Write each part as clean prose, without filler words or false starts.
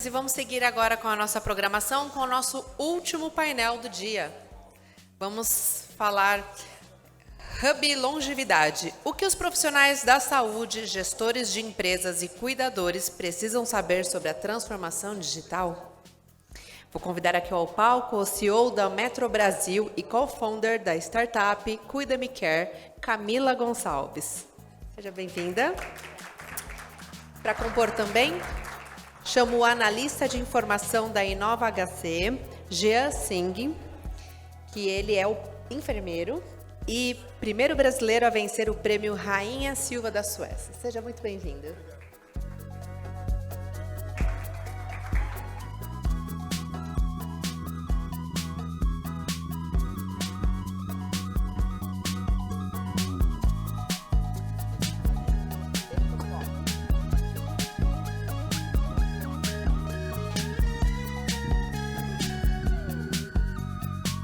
E vamos seguir agora com a nossa programação, com o nosso último painel do dia. Vamos falar Hub Longevidade. O que os profissionais da saúde, gestores de empresas e cuidadores precisam saber sobre a transformação digital? Vou convidar aqui ao palco o CEO da Metro Brasil e co-founder da startup Cuida-me Care, Camila Gonçalves. Seja bem-vinda. Para compor também, chamo o analista de informação da Inova HC, Jean Singh, que ele é o enfermeiro e primeiro brasileiro a vencer o prêmio Rainha Silva da Suécia. Seja muito bem-vindo.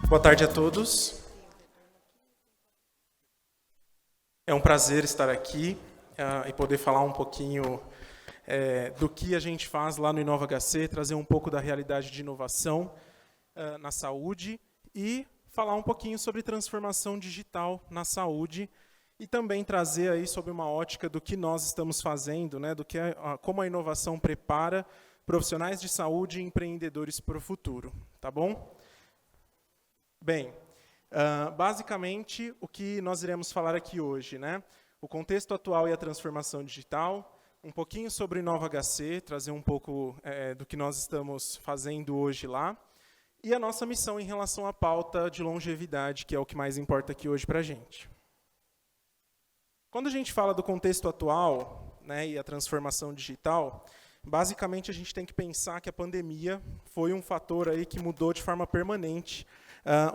Boa tarde a todos. É um prazer estar aqui e poder falar um pouquinho do que a gente faz lá no Inova HC, trazer um pouco da realidade de inovação na saúde e falar um pouquinho sobre transformação digital na saúde e também trazer aí sobre uma ótica do que nós estamos fazendo, né, do que como a inovação prepara profissionais de saúde e empreendedores para o futuro, tá bom? Bem, basicamente, o que nós iremos falar aqui hoje, né? O contexto atual e a transformação digital, um pouquinho sobre o Inova HC, trazer um pouco do que nós estamos fazendo hoje lá, e a nossa missão em relação à pauta de longevidade, que é o que mais importa aqui hoje para a gente. Quando a gente fala do contexto atual, né, e a transformação digital, basicamente a gente tem que pensar que a pandemia foi um fator aí que mudou de forma permanente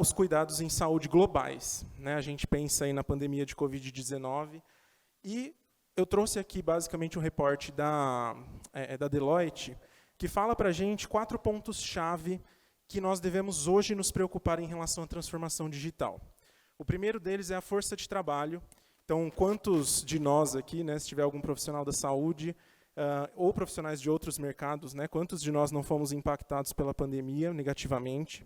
os cuidados em saúde globais, né? A gente pensa aí na pandemia de Covid-19 e eu trouxe aqui basicamente um reporte da Deloitte que fala para a gente 4 pontos-chave que nós devemos hoje nos preocupar em relação à transformação digital. O primeiro deles é a força de trabalho. Então, quantos de nós aqui, né, se tiver algum profissional da saúde ou profissionais de outros mercados, né, quantos de nós não fomos impactados pela pandemia negativamente?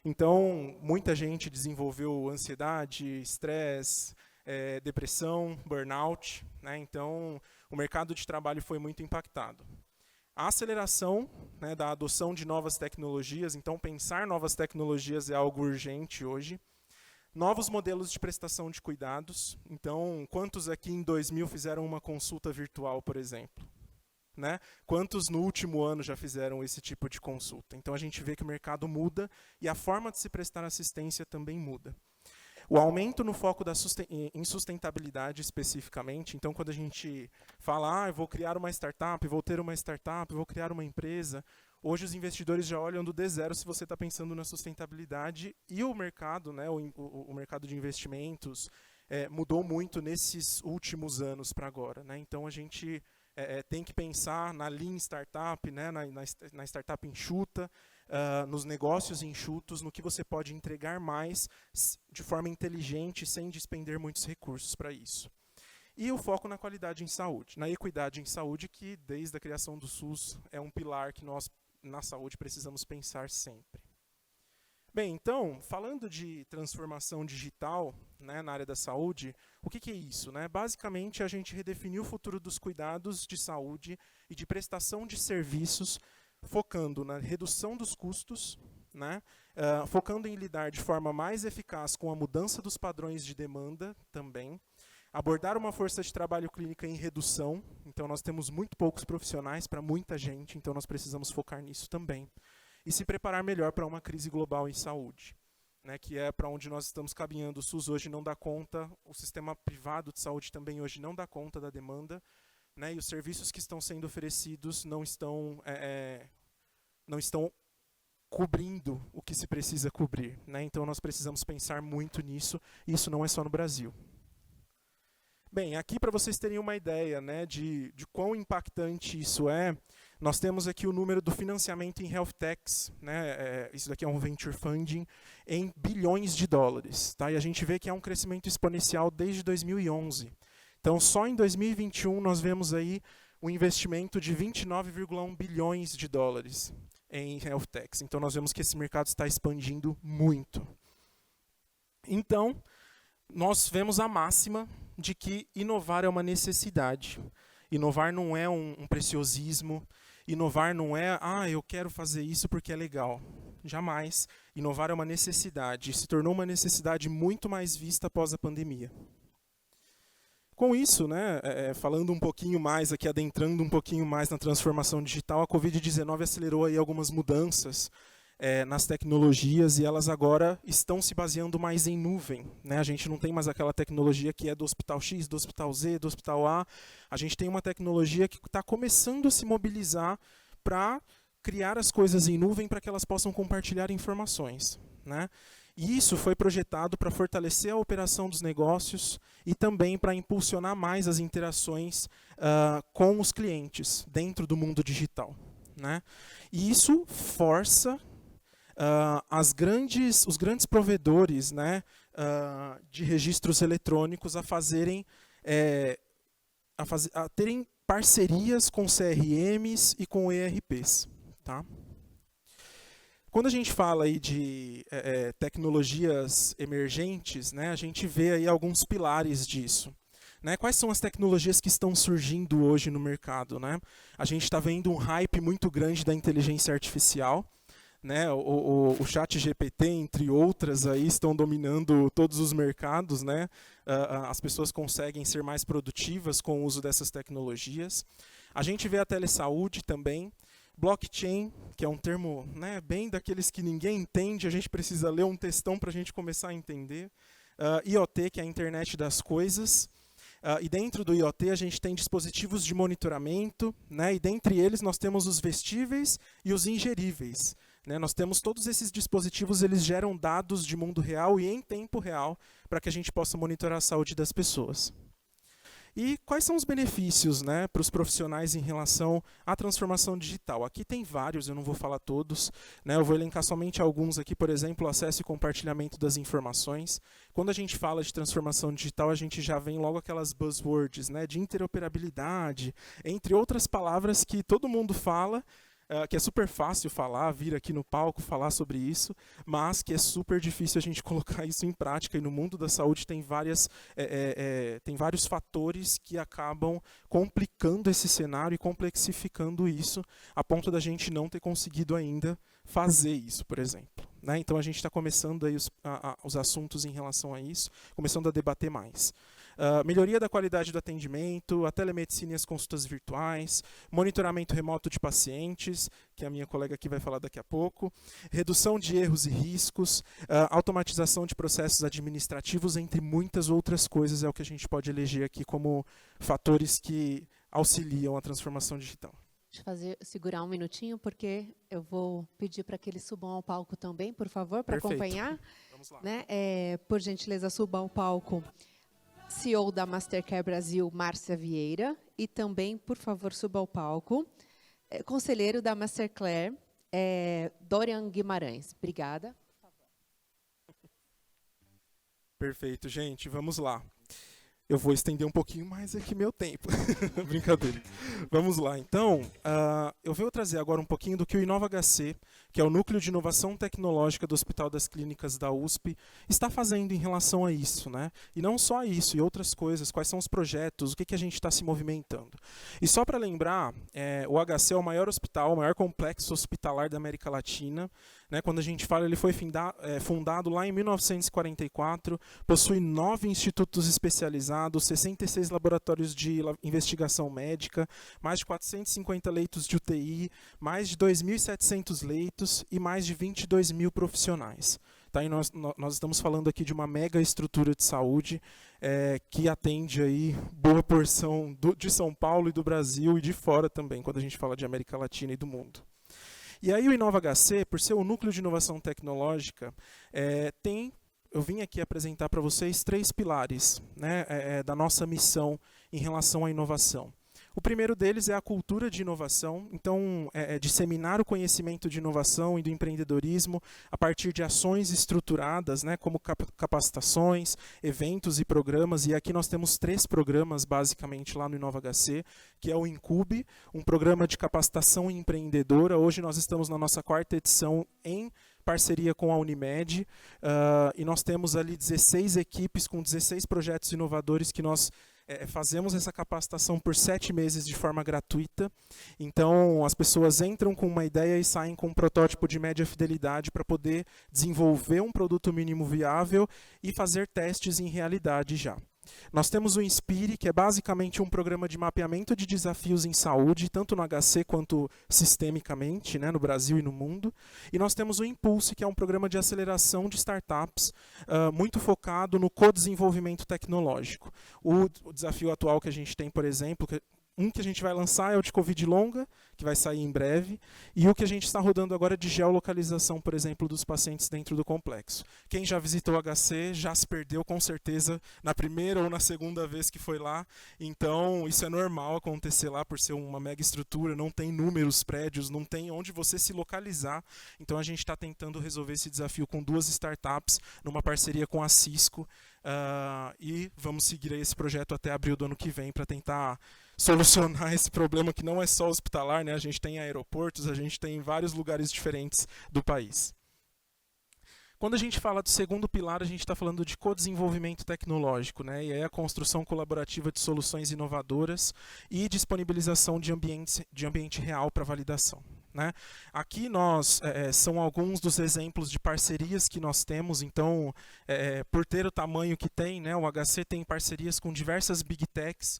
Então, muita gente desenvolveu ansiedade, estresse, depressão, burnout, né? Então, o mercado de trabalho foi muito impactado. A aceleração, né, da adoção de novas tecnologias, então pensar novas tecnologias é algo urgente hoje. Novos modelos de prestação de cuidados. Então, quantos aqui em 2000 fizeram uma consulta virtual, por exemplo? Né? Quantos no último ano já fizeram esse tipo de consulta? Então a gente vê que o mercado muda e a forma de se prestar assistência também muda. O aumento no foco em sustentabilidade especificamente, então quando a gente fala, eu vou criar uma startup, vou ter uma startup, vou criar uma empresa, hoje os investidores já olham do D0 se você está pensando na sustentabilidade e o mercado, né, o mercado de investimentos mudou muito nesses últimos anos para agora, né? Então a gente tem que pensar na Lean Startup, né, na startup enxuta, nos negócios enxutos, no que você pode entregar mais de forma inteligente, sem despender muitos recursos para isso. E o foco na qualidade em saúde, na equidade em saúde, que desde a criação do SUS é um pilar que nós, na saúde, precisamos pensar sempre. Bem, então, falando de transformação digital, né, na área da saúde, o que é isso? Né? Basicamente, a gente redefiniu o futuro dos cuidados de saúde e de prestação de serviços, focando na redução dos custos, né, focando em lidar de forma mais eficaz com a mudança dos padrões de demanda também, abordar uma força de trabalho clínica em redução, então nós temos muito poucos profissionais para muita gente, então nós precisamos focar nisso também. E se preparar melhor para uma crise global em saúde, né, que é para onde nós estamos caminhando. O SUS hoje não dá conta, o sistema privado de saúde também hoje não dá conta da demanda, né, e os serviços que estão sendo oferecidos não estão cobrindo o que se precisa cobrir, né? Então nós precisamos pensar muito nisso, e isso não é só no Brasil. Bem, aqui para vocês terem uma ideia, né, de quão impactante isso é, nós temos aqui o número do financiamento em health techs, né, isso daqui é um venture funding, em bilhões de dólares. Tá? E a gente vê que é um crescimento exponencial desde 2011. Então, só em 2021 nós vemos aí um investimento de 29,1 bilhões de dólares em health techs. Então, nós vemos que esse mercado está expandindo muito. Então, nós vemos a máxima de que inovar é uma necessidade. Inovar não é um preciosismo. Inovar não é, eu quero fazer isso porque é legal. Jamais. Inovar é uma necessidade. Se tornou uma necessidade muito mais vista após a pandemia. Com isso, né, falando um pouquinho mais aqui, adentrando um pouquinho mais na transformação digital, a Covid-19 acelerou aí algumas mudanças nas tecnologias e elas agora estão se baseando mais em nuvem, né? A gente não tem mais aquela tecnologia que é do hospital X, do hospital Z, do hospital A. A gente tem uma tecnologia que está começando a se mobilizar para criar as coisas em nuvem para que elas possam compartilhar informações, né? E isso foi projetado para fortalecer a operação dos negócios e também para impulsionar mais as interações com os clientes dentro do mundo digital, né? E isso força os grandes provedores, né, de registros eletrônicos a terem parcerias com CRMs e com ERPs. Tá? Quando a gente fala aí de tecnologias emergentes, né, a gente vê aí alguns pilares disso. Né? Quais são as tecnologias que estão surgindo hoje no mercado? Né? A gente está vendo um hype muito grande da inteligência artificial. Né? O ChatGPT, entre outras, aí, estão dominando todos os mercados. Né? As pessoas conseguem ser mais produtivas com o uso dessas tecnologias. A gente vê a telesaúde também. Blockchain, que é um termo, né, bem daqueles que ninguém entende, a gente precisa ler um textão para a gente começar a entender. IoT, que é a internet das coisas. E dentro do IoT a gente tem dispositivos de monitoramento, né, e dentre eles nós temos os vestíveis e os ingeríveis. Né, nós temos todos esses dispositivos, eles geram dados de mundo real e em tempo real para que a gente possa monitorar a saúde das pessoas. E quais são os benefícios, né, para os profissionais em relação à transformação digital? Aqui tem vários, eu não vou falar todos, né, eu vou elencar somente alguns aqui, por exemplo, acesso e compartilhamento das informações. Quando a gente fala de transformação digital, a gente já vem logo aquelas buzzwords, né, de interoperabilidade, entre outras palavras que todo mundo fala, que é super fácil falar, vir aqui no palco falar sobre isso, mas que é super difícil a gente colocar isso em prática. E no mundo da saúde tem vários fatores que acabam complicando esse cenário e complexificando isso, a ponto da gente não ter conseguido ainda fazer isso, por exemplo. Né? Então a gente está começando aí os assuntos em relação a isso, começando a debater mais. Melhoria da qualidade do atendimento, a telemedicina e as consultas virtuais, monitoramento remoto de pacientes, que a minha colega aqui vai falar daqui a pouco, redução de erros e riscos, automatização de processos administrativos, entre muitas outras coisas, é o que a gente pode eleger aqui como fatores que auxiliam a transformação digital. Deixa eu segurar um minutinho, porque eu vou pedir para que eles subam ao palco também, por favor, para acompanhar. Vamos lá. Né? Por gentileza, suba ao palco CEO da Mastercare Brasil, Márcia Vieira, e também, por favor, suba ao palco, conselheiro da Mastercare, Dorian Guimarães. Obrigada. Perfeito, gente, vamos lá. Eu vou estender um pouquinho mais aqui meu tempo. Brincadeira. Vamos lá, então. Eu vou trazer agora um pouquinho do que o InovaHC, que é o Núcleo de Inovação Tecnológica do Hospital das Clínicas da USP, está fazendo em relação a isso, né? E não só isso, e outras coisas, quais são os projetos, o que a gente está se movimentando. E só para lembrar, o HC é o maior hospital, o maior complexo hospitalar da América Latina. Né? Quando a gente fala, ele foi fundado lá em 1944, possui 9 institutos especializados, 66 laboratórios de investigação médica, mais de 450 leitos de UTI, mais de 2.700 leitos e mais de 22 mil profissionais. Tá? E nós estamos falando aqui de uma mega estrutura de saúde que atende aí boa porção de São Paulo e do Brasil e de fora também, quando a gente fala de América Latina e do mundo. E aí o InovaHC, por ser o núcleo de inovação tecnológica, eu vim aqui apresentar para vocês 3 pilares, né, da nossa missão em relação à inovação. O primeiro deles é a cultura de inovação, então disseminar o conhecimento de inovação e do empreendedorismo a partir de ações estruturadas, né, como capacitações, eventos e programas, e aqui nós temos 3 programas basicamente lá no InovaHC, que é o Incube, um programa de capacitação empreendedora. Hoje nós estamos na nossa 4ª edição em parceria com a Unimed, e nós temos ali 16 equipes com 16 projetos inovadores que nós fazemos essa capacitação por 7 meses de forma gratuita. Então, as pessoas entram com uma ideia e saem com um protótipo de média fidelidade para poder desenvolver um produto mínimo viável e fazer testes em realidade já. Nós temos o Inspire, que é basicamente um programa de mapeamento de desafios em saúde, tanto no HC quanto sistemicamente, né, no Brasil e no mundo. E nós temos o Impulse, que é um programa de aceleração de startups, muito focado no co-desenvolvimento tecnológico. O desafio atual que a gente tem, por exemplo, um que a gente vai lançar é o de Covid longa, que vai sair em breve, e o que a gente está rodando agora é de geolocalização, por exemplo, dos pacientes dentro do complexo. Quem já visitou o HC já se perdeu, com certeza, na primeira ou na segunda vez que foi lá. Então, isso é normal acontecer lá, por ser uma mega estrutura, não tem inúmeros prédios, não tem onde você se localizar. Então, a gente está tentando resolver esse desafio com 2 startups, numa parceria com a Cisco, e vamos seguir aí esse projeto até abril do ano que vem para tentar solucionar esse problema que não é só hospitalar, né? A gente tem aeroportos, a gente tem vários lugares diferentes do país. Quando a gente fala do segundo pilar, a gente está falando de co-desenvolvimento tecnológico, né? E aí a construção colaborativa de soluções inovadoras e disponibilização de ambiente real para validação, né? Aqui são alguns dos exemplos de parcerias que nós temos. Então, por ter o tamanho que tem, né, o HC tem parcerias com diversas Big Techs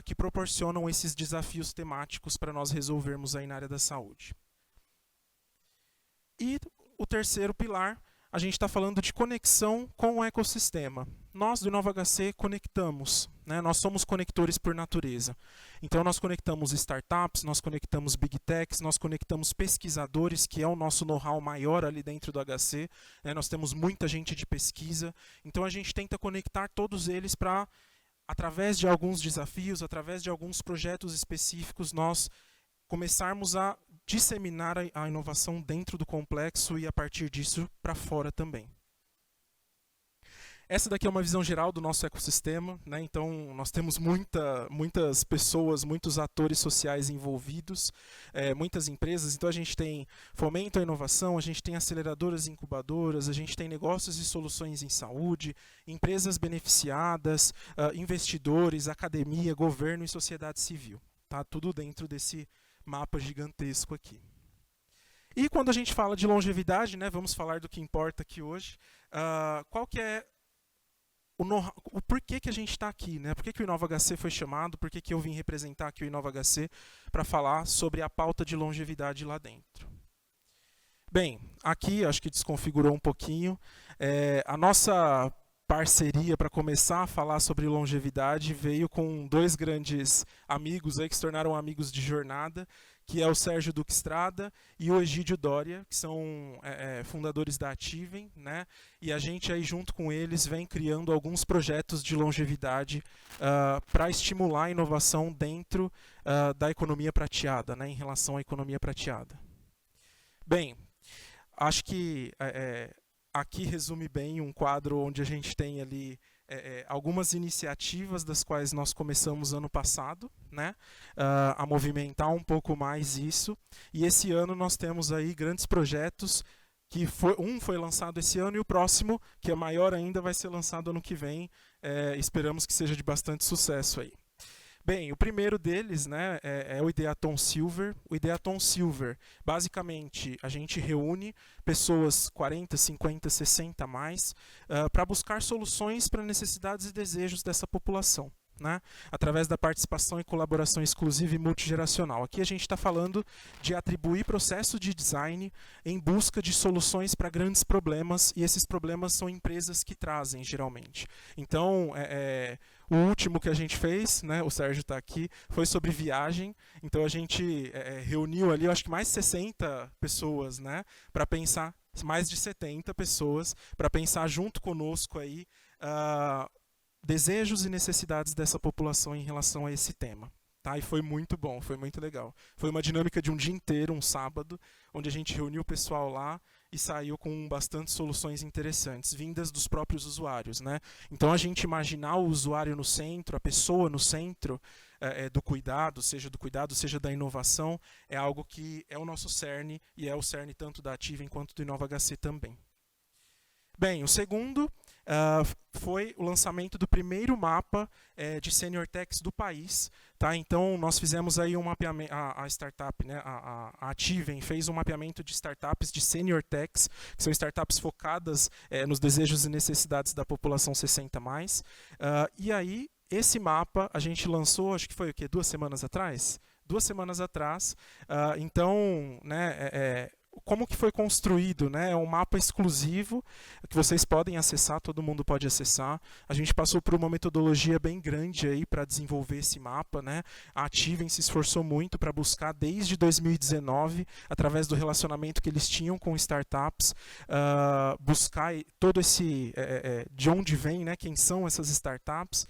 que proporcionam esses desafios temáticos para nós resolvermos aí na área da saúde. E o terceiro pilar, a gente está falando de conexão com o ecossistema. Nós, do InovaHC, conectamos, né? Nós somos conectores por natureza. Então, nós conectamos startups, nós conectamos big techs, nós conectamos pesquisadores, que é o nosso know-how maior ali dentro do HC. Né? Nós temos muita gente de pesquisa. Então, a gente tenta conectar todos eles para, através de alguns desafios, através de alguns projetos específicos, nós começarmos a disseminar a inovação dentro do complexo e, a partir disso, para fora também. Essa daqui é uma visão geral do nosso ecossistema, né? Então, nós temos muitas pessoas, muitos atores sociais envolvidos, muitas empresas. Então, a gente tem fomento à inovação, a gente tem aceleradoras e incubadoras, a gente tem negócios e soluções em saúde, empresas beneficiadas, investidores, academia, governo e sociedade civil. Tá? Tudo dentro desse mapa gigantesco aqui. E quando a gente fala de longevidade, né, vamos falar do que importa aqui hoje, qual que é o porquê que a gente está aqui, né? Por que o InovaHC foi chamado, por que eu vim representar aqui o InovaHC para falar sobre a pauta de longevidade lá dentro. Bem, aqui acho que desconfigurou um pouquinho. A nossa parceria para começar a falar sobre longevidade veio com 2 grandes amigos aí que se tornaram amigos de jornada, que é o Sérgio Duque Estrada e o Egídio Doria, que são fundadores da Ativem, né? E a gente aí junto com eles vem criando alguns projetos de longevidade para estimular a inovação dentro da economia prateada, né? Em relação à economia prateada. Bem, acho que aqui resume bem um quadro onde a gente tem ali algumas iniciativas das quais nós começamos ano passado, né, a movimentar um pouco mais isso. E esse ano nós temos aí grandes projetos, que um foi lançado esse ano e o próximo, que é maior ainda, vai ser lançado ano que vem. Esperamos que seja de bastante sucesso aí. Bem, o primeiro deles, né, é o Ideaton Silver. O Ideaton Silver, basicamente, a gente reúne pessoas 40, 50, 60 a mais para buscar soluções para necessidades e desejos dessa população, né, através da participação e colaboração exclusiva e multigeracional. Aqui a gente está falando de atribuir processo de design em busca de soluções para grandes problemas, e esses problemas são empresas que trazem, geralmente. Então, o último que a gente fez, né, o Sérgio está aqui, foi sobre viagem. Então, a gente reuniu ali, eu acho que mais de 60 pessoas, né, para pensar, mais de 70 pessoas, para pensar junto conosco aí, desejos e necessidades dessa população em relação a esse tema. Tá? E foi muito bom, foi muito legal. Foi uma dinâmica de um dia inteiro, um sábado, onde a gente reuniu o pessoal lá e saiu com bastante soluções interessantes, vindas dos próprios usuários, né? Então a gente imaginar o usuário no centro, a pessoa no centro do cuidado, seja da inovação, é algo que é o nosso cerne, e é o cerne tanto da Ativem quanto do InovaHC também. Bem, o segundo foi o lançamento do primeiro mapa de Senior Techs do país. Tá? Então, nós fizemos aí um mapeamento, a startup, né, a Ativem fez um mapeamento de startups de Senior Techs, que são startups focadas nos desejos e necessidades da população 60+. E aí, esse mapa a gente lançou, acho que foi o quê? 2 semanas atrás? 2 semanas atrás. Então, né, como que foi construído, né? É um mapa exclusivo que vocês podem acessar, todo mundo pode acessar. A gente passou por uma metodologia bem grande aí para desenvolver esse mapa, né? A Ativem se esforçou muito para buscar desde 2019, através do relacionamento que eles tinham com startups, buscar todo esse de onde vem, né? Quem são essas startups.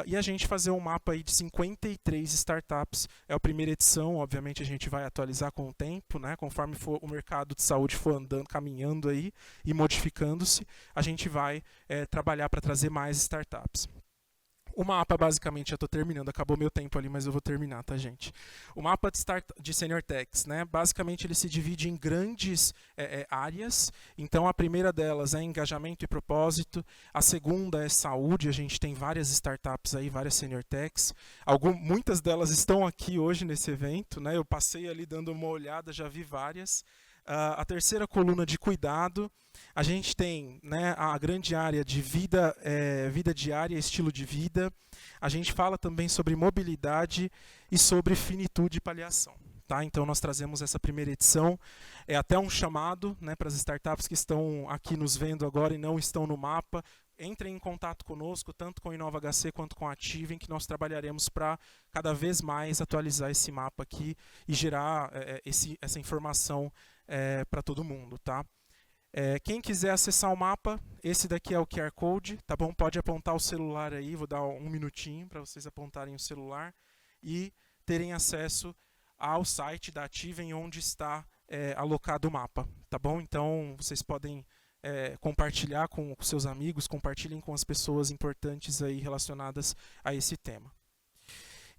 E a gente fazer um mapa aí de 53 startups. É a primeira edição, obviamente a gente vai atualizar com o tempo, né? Conforme o mercado de saúde for andando, caminhando aí e modificando-se, a gente vai trabalhar para trazer mais startups. O mapa, basicamente, já estou terminando, acabou meu tempo ali, mas eu vou terminar, tá, gente? O mapa de Senior Techs, né? Basicamente, ele se divide em grandes áreas. Então, a primeira delas é engajamento e propósito. A segunda é saúde. A gente tem várias startups aí, várias Senior Techs. Muitas delas estão aqui hoje nesse evento, né? Eu passei ali dando uma olhada, já vi várias. A terceira coluna de cuidado, a gente tem, né, a grande área de vida diária, estilo de vida. A gente fala também sobre mobilidade e sobre finitude e paliação. Tá? Então nós trazemos essa primeira edição. É até um chamado, né, para as startups que estão aqui nos vendo agora e não estão no mapa. Entrem em contato conosco, tanto com o InovaHC quanto com a Ativem, que nós trabalharemos para cada vez mais atualizar esse mapa aqui e gerar essa informação para todo mundo, tá? Quem quiser acessar o mapa, esse daqui é o QR Code, tá bom? Pode apontar o celular aí, vou dar um minutinho para vocês apontarem o celular e terem acesso ao site da Ativem, onde está alocado o mapa, tá bom? Então, vocês podem compartilhar com seus amigos, compartilhem com as pessoas importantes aí relacionadas a esse tema.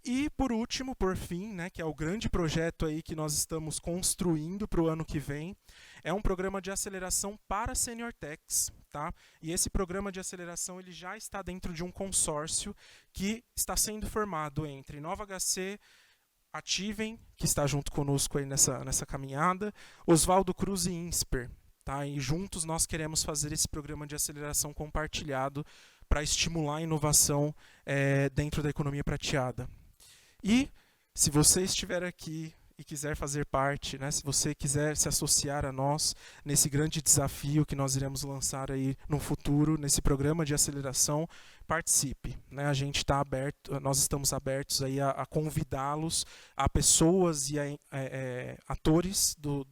E, por último, por fim, né, que é o grande projeto aí que nós estamos construindo para o ano que vem, é um programa de aceleração para Senior Techs. Tá? E esse programa de aceleração ele já está dentro de um consórcio que está sendo formado entre InovaHC, Ativem, que está junto conosco aí nessa caminhada, Oswaldo Cruz e Insper. Tá? E juntos nós queremos fazer esse programa de aceleração compartilhado para estimular a inovação dentro da economia prateada. E, se você estiver aqui e quiser fazer parte, né, se você quiser se associar a nós nesse grande desafio que nós iremos lançar aí no futuro, nesse programa de aceleração, participe. Né? A gente está aberto, nós estamos abertos aí a convidá-los, a pessoas e a atores do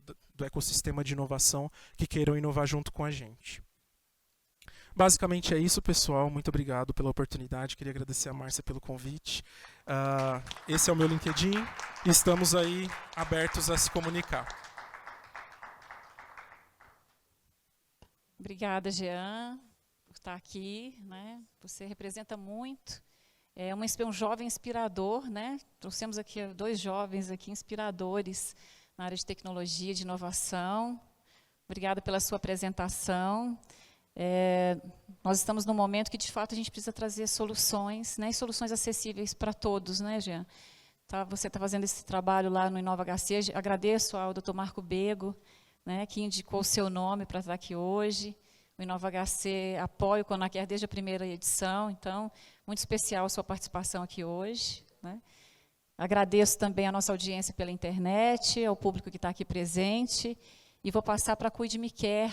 ecossistema de inovação que queiram inovar junto com a gente. Basicamente é isso, pessoal. Muito obrigado pela oportunidade. Queria agradecer a Márcia pelo convite. Esse é o meu LinkedIn e estamos aí abertos a se comunicar. Obrigada, Jean, por estar aqui. Né? Você representa muito. É um jovem inspirador. Né? Trouxemos aqui 2 jovens aqui inspiradores na área de tecnologia, de inovação. Obrigada pela sua apresentação. Nós estamos num momento que, de fato, a gente precisa trazer soluções, né, e soluções acessíveis para todos, né, Jean? Você está fazendo esse trabalho lá no InovaHC. Agradeço ao Dr. Marco Bego, né, que indicou o seu nome para estar aqui hoje. O InovaHC apoia o Conaquer desde a primeira edição, então, muito especial a sua participação aqui hoje. Né? Agradeço também a nossa audiência pela internet, ao público que está aqui presente, e vou passar para a Cuide Me Quer,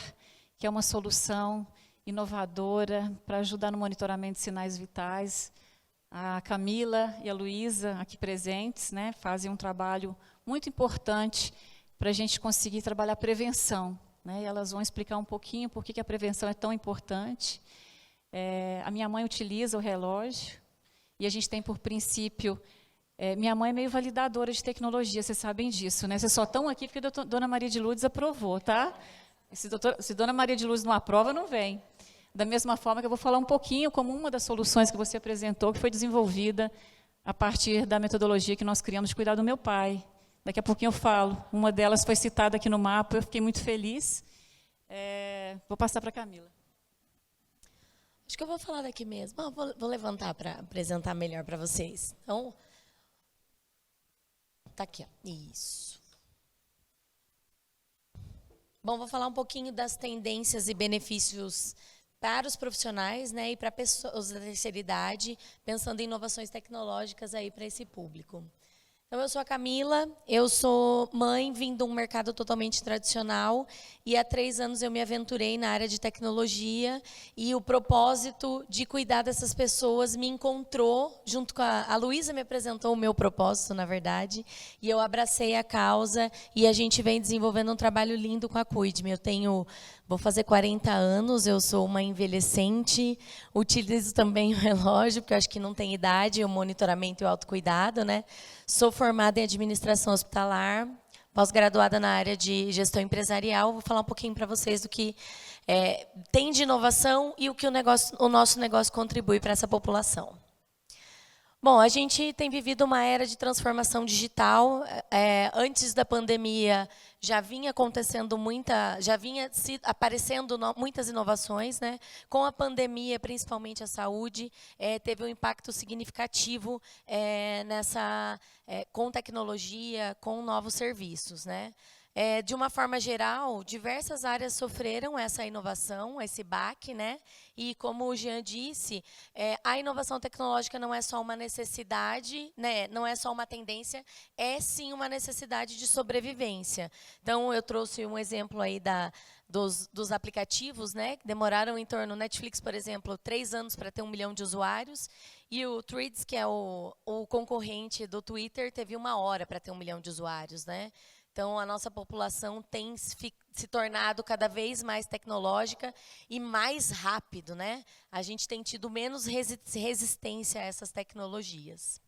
que é uma solução inovadora para ajudar no monitoramento de sinais vitais. A Camila e a Luísa, aqui presentes, né, fazem um trabalho muito importante para a gente conseguir trabalhar prevenção. Né, e elas vão explicar um pouquinho por que a prevenção é tão importante. A minha mãe utiliza o relógio, e a gente tem por princípio Minha mãe é meio validadora de tecnologia, vocês sabem disso, né? Vocês só estão aqui porque a dona Maria de Lourdes aprovou, tá? Se dona Maria de Lourdes não aprova, não vem. Da mesma forma que eu vou falar um pouquinho como uma das soluções que você apresentou, que foi desenvolvida a partir da metodologia que nós criamos de cuidar do meu pai. Daqui a pouquinho eu falo. Uma delas foi citada aqui no mapa, eu fiquei muito feliz. Vou passar para a Camila. Acho que eu vou falar daqui mesmo. Vou levantar para apresentar melhor para vocês. Então, tá aqui, ó. Isso. Bom, vou falar um pouquinho das tendências e benefícios para os profissionais, né, e para pessoas da terceira idade, pensando em inovações tecnológicas aí para esse público. Então, eu sou a Camila, eu sou mãe, vim de um mercado totalmente tradicional, e há 3 anos eu me aventurei na área de tecnologia, e o propósito de cuidar dessas pessoas me encontrou, junto com a Luísa me apresentou o meu propósito, na verdade, e eu abracei a causa, e a gente vem desenvolvendo um trabalho lindo com a Cuide-me. Vou fazer 40 anos, eu sou uma envelhecente, utilizo também o relógio, porque eu acho que não tem idade, o monitoramento e o autocuidado, né? Sou formada em administração hospitalar, pós-graduada na área de gestão empresarial. Vou falar um pouquinho para vocês do que tem de inovação e o que o nosso negócio contribui para essa população. Bom, a gente tem vivido uma era de transformação digital. Antes da pandemia, já vinha acontecendo aparecendo muitas inovações, né? Com a pandemia, principalmente a saúde, teve um impacto significativo com tecnologia, com novos serviços, né? De uma forma geral, diversas áreas sofreram essa inovação, esse baque, né? E como o Jean disse, a inovação tecnológica não é só uma necessidade, né? Não é só uma tendência, é sim uma necessidade de sobrevivência. Então, eu trouxe um exemplo aí dos aplicativos, né? Que demoraram em torno, Netflix, por exemplo, 3 anos para ter 1 milhão de usuários, e o Threads, que é o concorrente do Twitter, teve 1 hora para ter 1 milhão de usuários, né? Então, a nossa população tem se tornado cada vez mais tecnológica e mais rápido, né? A gente tem tido menos resistência a essas tecnologias.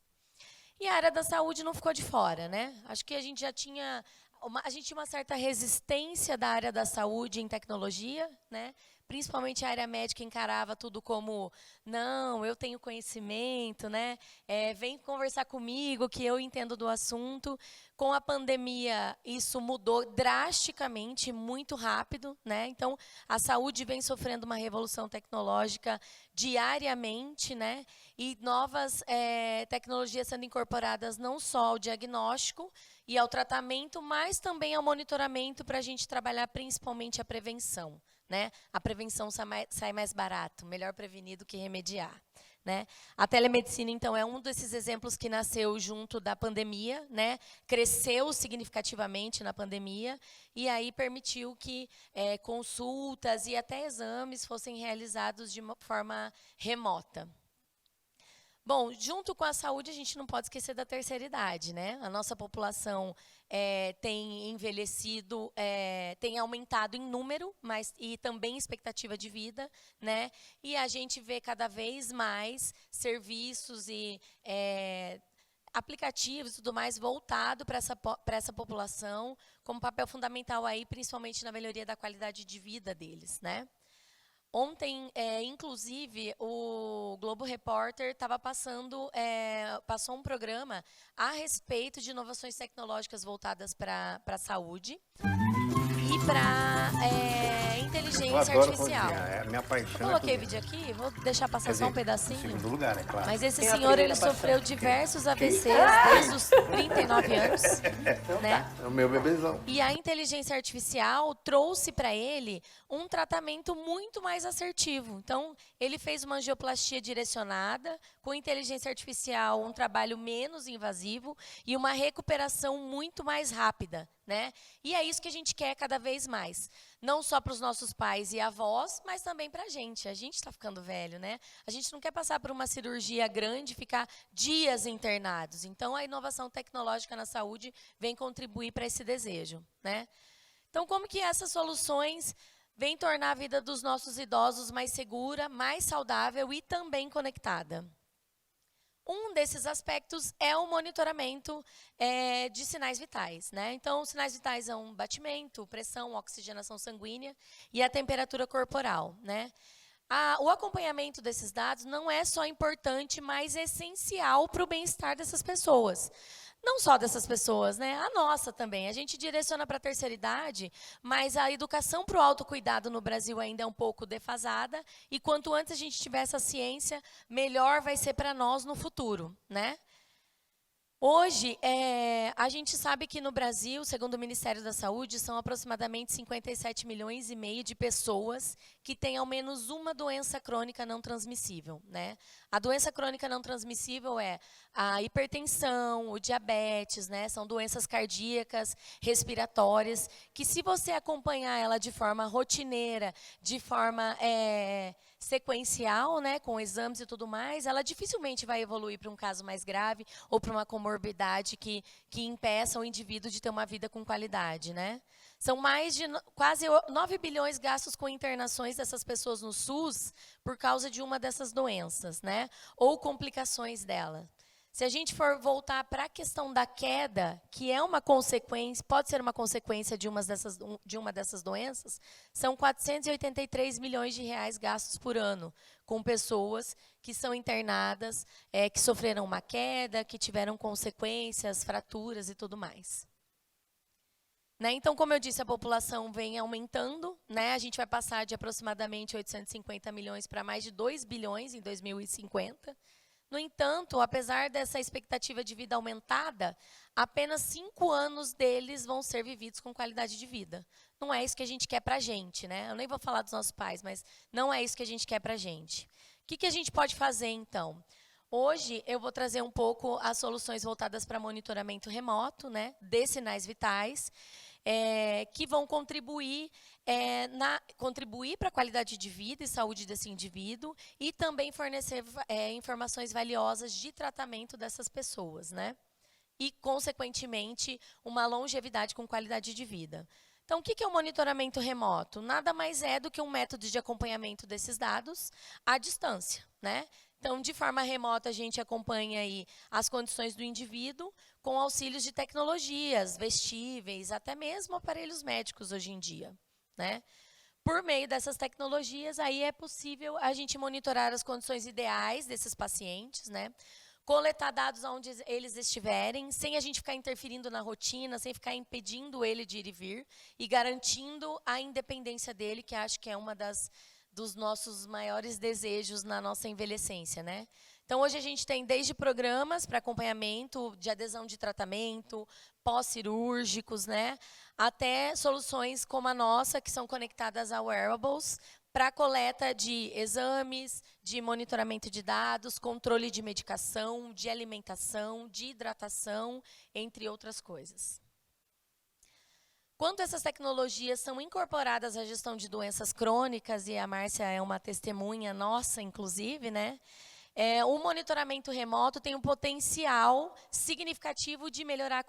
E a área da saúde não ficou de fora, né? Acho que a gente já tinha uma certa resistência da área da saúde em tecnologia, né? Principalmente a área médica encarava tudo como, não, eu tenho conhecimento, né? Vem conversar comigo que eu entendo do assunto. Com a pandemia, isso mudou drasticamente, muito rápido, né? Então, a saúde vem sofrendo uma revolução tecnológica diariamente, né? E novas tecnologias sendo incorporadas não só ao diagnóstico e ao tratamento, mas também ao monitoramento para a gente trabalhar principalmente a prevenção, né? A prevenção sai mais barato, melhor prevenir do que remediar, né? A telemedicina, então, é um desses exemplos que nasceu junto da pandemia, né? Cresceu significativamente na pandemia e aí permitiu que consultas e até exames fossem realizados de uma forma remota. Bom, junto com a saúde, a gente não pode esquecer da terceira idade, né? A nossa população tem envelhecido, tem aumentado em número, e também expectativa de vida, né? E a gente vê cada vez mais serviços e aplicativos e tudo mais voltado para essa população, como papel fundamental aí, principalmente na melhoria da qualidade de vida deles, né? Ontem, inclusive, o Globo Repórter passou um programa a respeito de inovações tecnológicas voltadas para a saúde e para inteligência artificial. É a minha paixão. Eu coloquei o vídeo aqui, vou deixar passar só um pedacinho. Em segundo lugar, é claro. Mas esse senhor, ele sofreu diversos AVCs desde os 39 anos. Né? É o meu bebezão. E a inteligência artificial trouxe para ele um tratamento muito mais assertivo. Então, ele fez uma angioplastia direcionada, com inteligência artificial, um trabalho menos invasivo e uma recuperação muito mais rápida, né? E é isso que a gente quer cada vez mais. Não só para os nossos pais e avós, mas também para a gente. A gente está ficando velho, né? A gente não quer passar por uma cirurgia grande e ficar dias internados. Então, a inovação tecnológica na saúde vem contribuir para esse desejo, né? Então, como que essas soluções vêm tornar a vida dos nossos idosos mais segura, mais saudável e também conectada? Um desses aspectos é o monitoramento de sinais vitais, né? Então, os sinais vitais são batimento, pressão, oxigenação sanguínea e a temperatura corporal, né? O acompanhamento desses dados não é só importante, mas essencial para o bem-estar dessas pessoas. Não só dessas pessoas, né? A nossa também. A gente direciona para a terceira idade, mas a educação para o autocuidado no Brasil ainda é um pouco defasada, e quanto antes a gente tiver essa ciência, melhor vai ser para nós no futuro, né? Hoje, a gente sabe que no Brasil, segundo o Ministério da Saúde, são aproximadamente 57 milhões e meio de pessoas que têm ao menos uma doença crônica não transmissível, né? A doença crônica não transmissível é a hipertensão, o diabetes, né? São doenças cardíacas, respiratórias, que se você acompanhar ela de forma rotineira, de forma sequencial, né, com exames e tudo mais, ela dificilmente vai evoluir para um caso mais grave ou para uma comorbidade que impeça o indivíduo de ter uma vida com qualidade, né? São mais de quase 9 bilhões gastos com internações dessas pessoas no SUS por causa de uma dessas doenças, né? Ou complicações dela. Se a gente for voltar para a questão da queda, que é uma consequência, pode ser uma consequência de uma dessas doenças, são 483 milhões de reais gastos por ano com pessoas que são internadas, que sofreram uma queda, que tiveram consequências, fraturas e tudo mais. Né? Então, como eu disse, a população vem aumentando, né? A gente vai passar de aproximadamente 850 milhões para mais de 2 bilhões em 2050. No entanto, apesar dessa expectativa de vida aumentada, apenas 5 anos deles vão ser vividos com qualidade de vida. Não é isso que a gente quer para a gente, né? Eu nem vou falar dos nossos pais, mas não é isso que a gente quer para a gente. O que a gente pode fazer, então? Hoje, eu vou trazer um pouco as soluções voltadas para monitoramento remoto, né, de sinais vitais, que vão contribuir para a qualidade de vida e saúde desse indivíduo e também fornecer informações valiosas de tratamento dessas pessoas, né? E, consequentemente, uma longevidade com qualidade de vida. Então, o que é o monitoramento remoto? Nada mais é do que um método de acompanhamento desses dados à distância, né? Então, de forma remota, a gente acompanha aí as condições do indivíduo com auxílios de tecnologias, vestíveis, até mesmo aparelhos médicos hoje em dia, né? Por meio dessas tecnologias, aí é possível a gente monitorar as condições ideais desses pacientes, né? Coletar dados onde eles estiverem, sem a gente ficar interferindo na rotina, sem ficar impedindo ele de ir e vir, e garantindo a independência dele, que acho que é uma dos nossos maiores desejos na nossa envelhecência, né? Então, hoje a gente tem desde programas para acompanhamento de adesão de tratamento, pós-cirúrgicos, né? Até soluções como a nossa, que são conectadas a wearables, para coleta de exames, de monitoramento de dados, controle de medicação, de alimentação, de hidratação, entre outras coisas. Quando essas tecnologias são incorporadas à gestão de doenças crônicas, e a Márcia é uma testemunha nossa, inclusive, né? O monitoramento remoto tem um potencial significativo de melhorar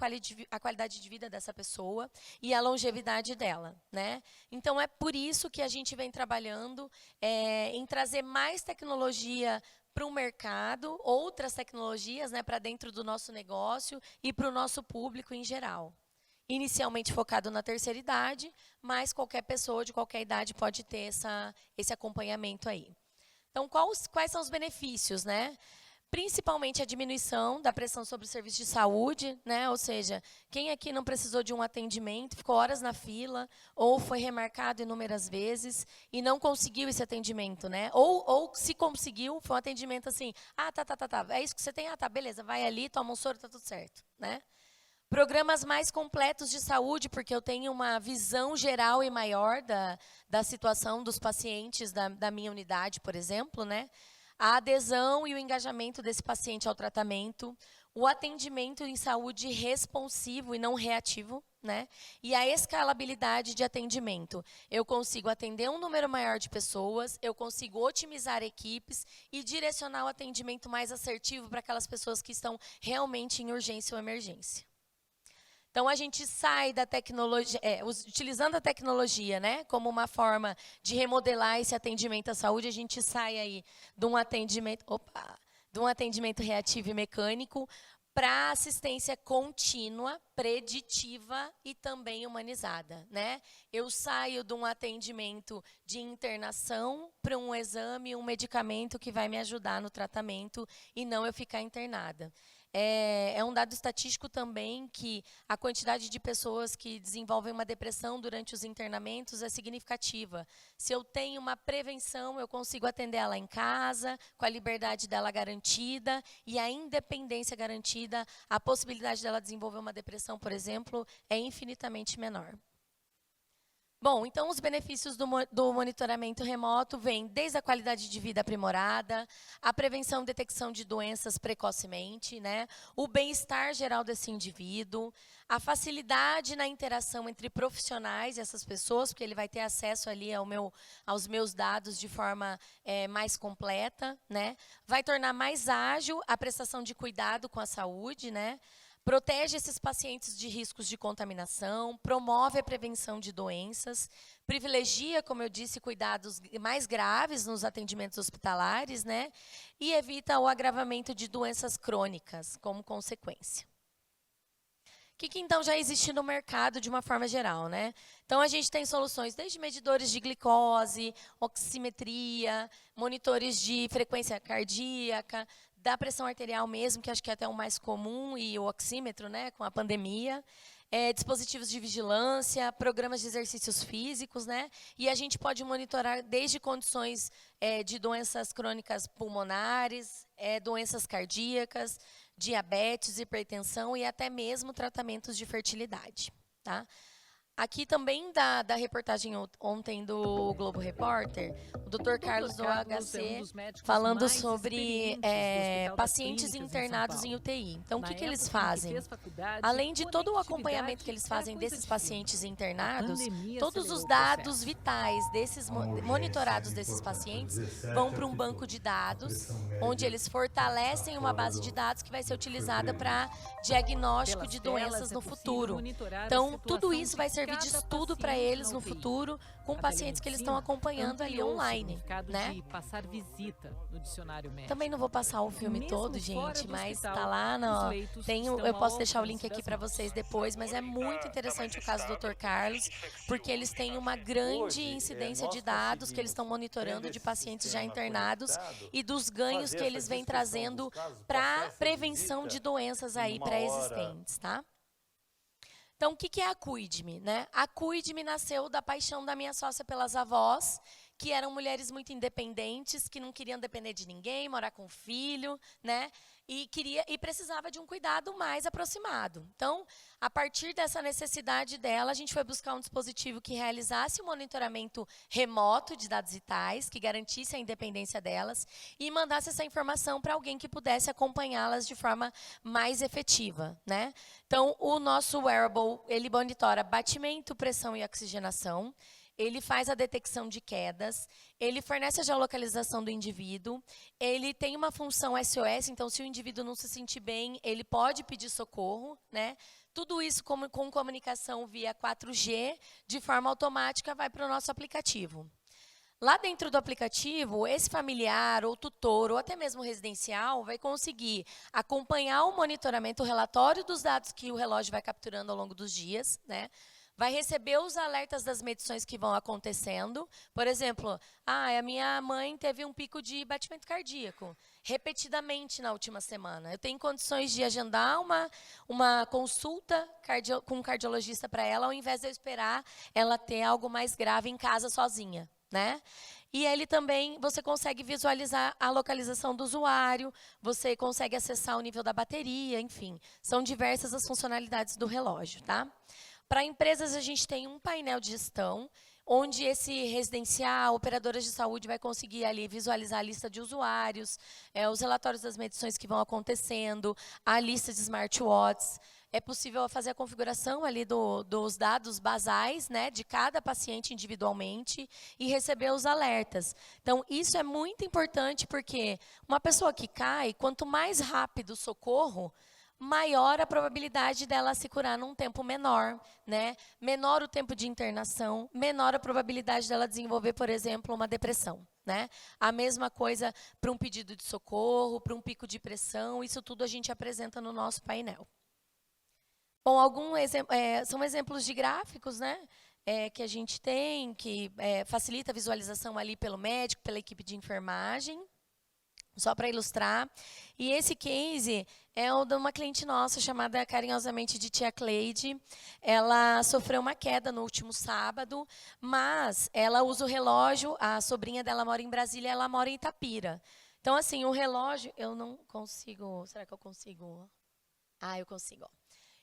a qualidade de vida dessa pessoa e a longevidade dela, né? Então, é por isso que a gente vem trabalhando em trazer mais tecnologia para o mercado, outras tecnologias, né, para dentro do nosso negócio e para o nosso público em geral. Inicialmente focado na terceira idade, mas qualquer pessoa de qualquer idade pode ter esse acompanhamento aí. Então, quais são os benefícios, né? Principalmente a diminuição da pressão sobre o serviço de saúde, né? Ou seja, quem aqui não precisou de um atendimento, ficou horas na fila, ou foi remarcado inúmeras vezes e não conseguiu esse atendimento, né? Ou se conseguiu, foi um atendimento assim, tá, é isso que você tem? Tá, beleza, vai ali, toma um soro, tá tudo certo, né? Programas mais completos de saúde, porque eu tenho uma visão geral e maior da situação dos pacientes da minha unidade, por exemplo, né? A adesão e o engajamento desse paciente ao tratamento, o atendimento em saúde responsivo e não reativo, né? E a escalabilidade de atendimento. Eu consigo atender um número maior de pessoas, eu consigo otimizar equipes e direcionar o atendimento mais assertivo para aquelas pessoas que estão realmente em urgência ou emergência. Então, a gente sai da tecnologia, utilizando a tecnologia, né, como uma forma de remodelar esse atendimento à saúde, a gente sai aí de um de um atendimento reativo e mecânico para assistência contínua, preditiva e também humanizada, né? Eu saio de um atendimento de internação para um exame, um medicamento que vai me ajudar no tratamento e não eu ficar internada. É um dado estatístico também que a quantidade de pessoas que desenvolvem uma depressão durante os internamentos é significativa. Se eu tenho uma prevenção, eu consigo atender ela em casa, com a liberdade dela garantida e a independência garantida, a possibilidade dela desenvolver uma depressão, por exemplo, é infinitamente menor. Bom, então os benefícios do monitoramento remoto vêm desde a qualidade de vida aprimorada, a prevenção e detecção de doenças precocemente, né? O bem-estar geral desse indivíduo, a facilidade na interação entre profissionais e essas pessoas, porque ele vai ter acesso ali aos meus dados de forma mais completa, né? Vai tornar mais ágil a prestação de cuidado com a saúde, né? Protege esses pacientes de riscos de contaminação, promove a prevenção de doenças, privilegia, como eu disse, cuidados mais graves nos atendimentos hospitalares, né? E evita o agravamento de doenças crônicas como consequência. O que então já existe no mercado de uma forma geral, né? Então a gente tem soluções desde medidores de glicose, oximetria, monitores de frequência cardíaca, da pressão arterial mesmo, que acho que é até o mais comum, e o oxímetro, né, com a pandemia, dispositivos de vigilância, programas de exercícios físicos, né, e a gente pode monitorar desde condições de doenças crônicas pulmonares, doenças cardíacas, diabetes, hipertensão e até mesmo tratamentos de fertilidade, tá? Aqui também da reportagem ontem do Globo Repórter, o Dr. Carlos do HC falando sobre pacientes internados em UTI. Então, o que eles fazem? Além de todo o acompanhamento que eles fazem desses pacientes internados, todos os dados vitais monitorados desses pacientes vão para um banco de dados, onde eles fortalecem uma base de dados que vai ser utilizada para diagnóstico de doenças no futuro. Então, tudo isso vai servir de estudo para eles no futuro, com pacientes que eles estão acompanhando ali online, né? Também não vou passar o filme todo, gente, mas tá lá, eu posso deixar o link aqui para vocês depois, mas é muito interessante o caso do Dr. Carlos, porque eles têm uma grande incidência de dados que eles estão monitorando de pacientes já internados e dos ganhos que eles vêm trazendo para prevenção de doenças aí pré-existentes, tá? Então, o que é a Cuide-me, né? A Cuide-me nasceu da paixão da minha sócia pelas avós, que eram mulheres muito independentes, que não queriam depender de ninguém, morar com o filho, né? E precisava de um cuidado mais aproximado. Então, a partir dessa necessidade dela, a gente foi buscar um dispositivo que realizasse o monitoramento remoto de dados vitais, que garantisse a independência delas e mandasse essa informação para alguém que pudesse acompanhá-las de forma mais efetiva, né? Então, o nosso wearable, ele monitora batimento, pressão e oxigenação. Ele faz a detecção de quedas, ele fornece a geolocalização do indivíduo, ele tem uma função SOS, então se o indivíduo não se sentir bem, ele pode pedir socorro, né? Tudo isso com comunicação via 4G, de forma automática, vai para o nosso aplicativo. Lá dentro do aplicativo, esse familiar, ou tutor, ou até mesmo residencial, vai conseguir acompanhar o monitoramento, o relatório dos dados que o relógio vai capturando ao longo dos dias, né? Vai receber os alertas das medições que vão acontecendo. Por exemplo, a minha mãe teve um pico de batimento cardíaco repetidamente na última semana. Eu tenho condições de agendar uma consulta com um cardiologista para ela, ao invés de eu esperar ela ter algo mais grave em casa sozinha, né? E ele também, você consegue visualizar a localização do usuário, você consegue acessar o nível da bateria, enfim. São diversas as funcionalidades do relógio, tá? Para empresas, a gente tem um painel de gestão, onde esse residencial, operadoras de saúde, vai conseguir ali visualizar a lista de usuários, os relatórios das medições que vão acontecendo, a lista de smartwatches. É possível fazer a configuração ali dos dados basais, né, de cada paciente individualmente e receber os alertas. Então, isso é muito importante porque uma pessoa que cai, quanto mais rápido o socorro, maior a probabilidade dela se curar num tempo menor, né? Menor o tempo de internação, menor a probabilidade dela desenvolver, por exemplo, uma depressão, né? A mesma coisa para um pedido de socorro, para um pico de pressão, isso tudo a gente apresenta no nosso painel. Bom, são exemplos de gráficos, né? Que a gente tem, que facilita a visualização ali pelo médico, pela equipe de enfermagem, só para ilustrar. E esse case é o de uma cliente nossa, chamada carinhosamente de Tia Cleide. Ela sofreu uma queda no último sábado, mas ela usa o relógio, a sobrinha dela mora em Brasília, ela mora em Itapira. Então, assim, o relógio, eu não consigo, será que eu consigo? Ah, eu consigo, ó.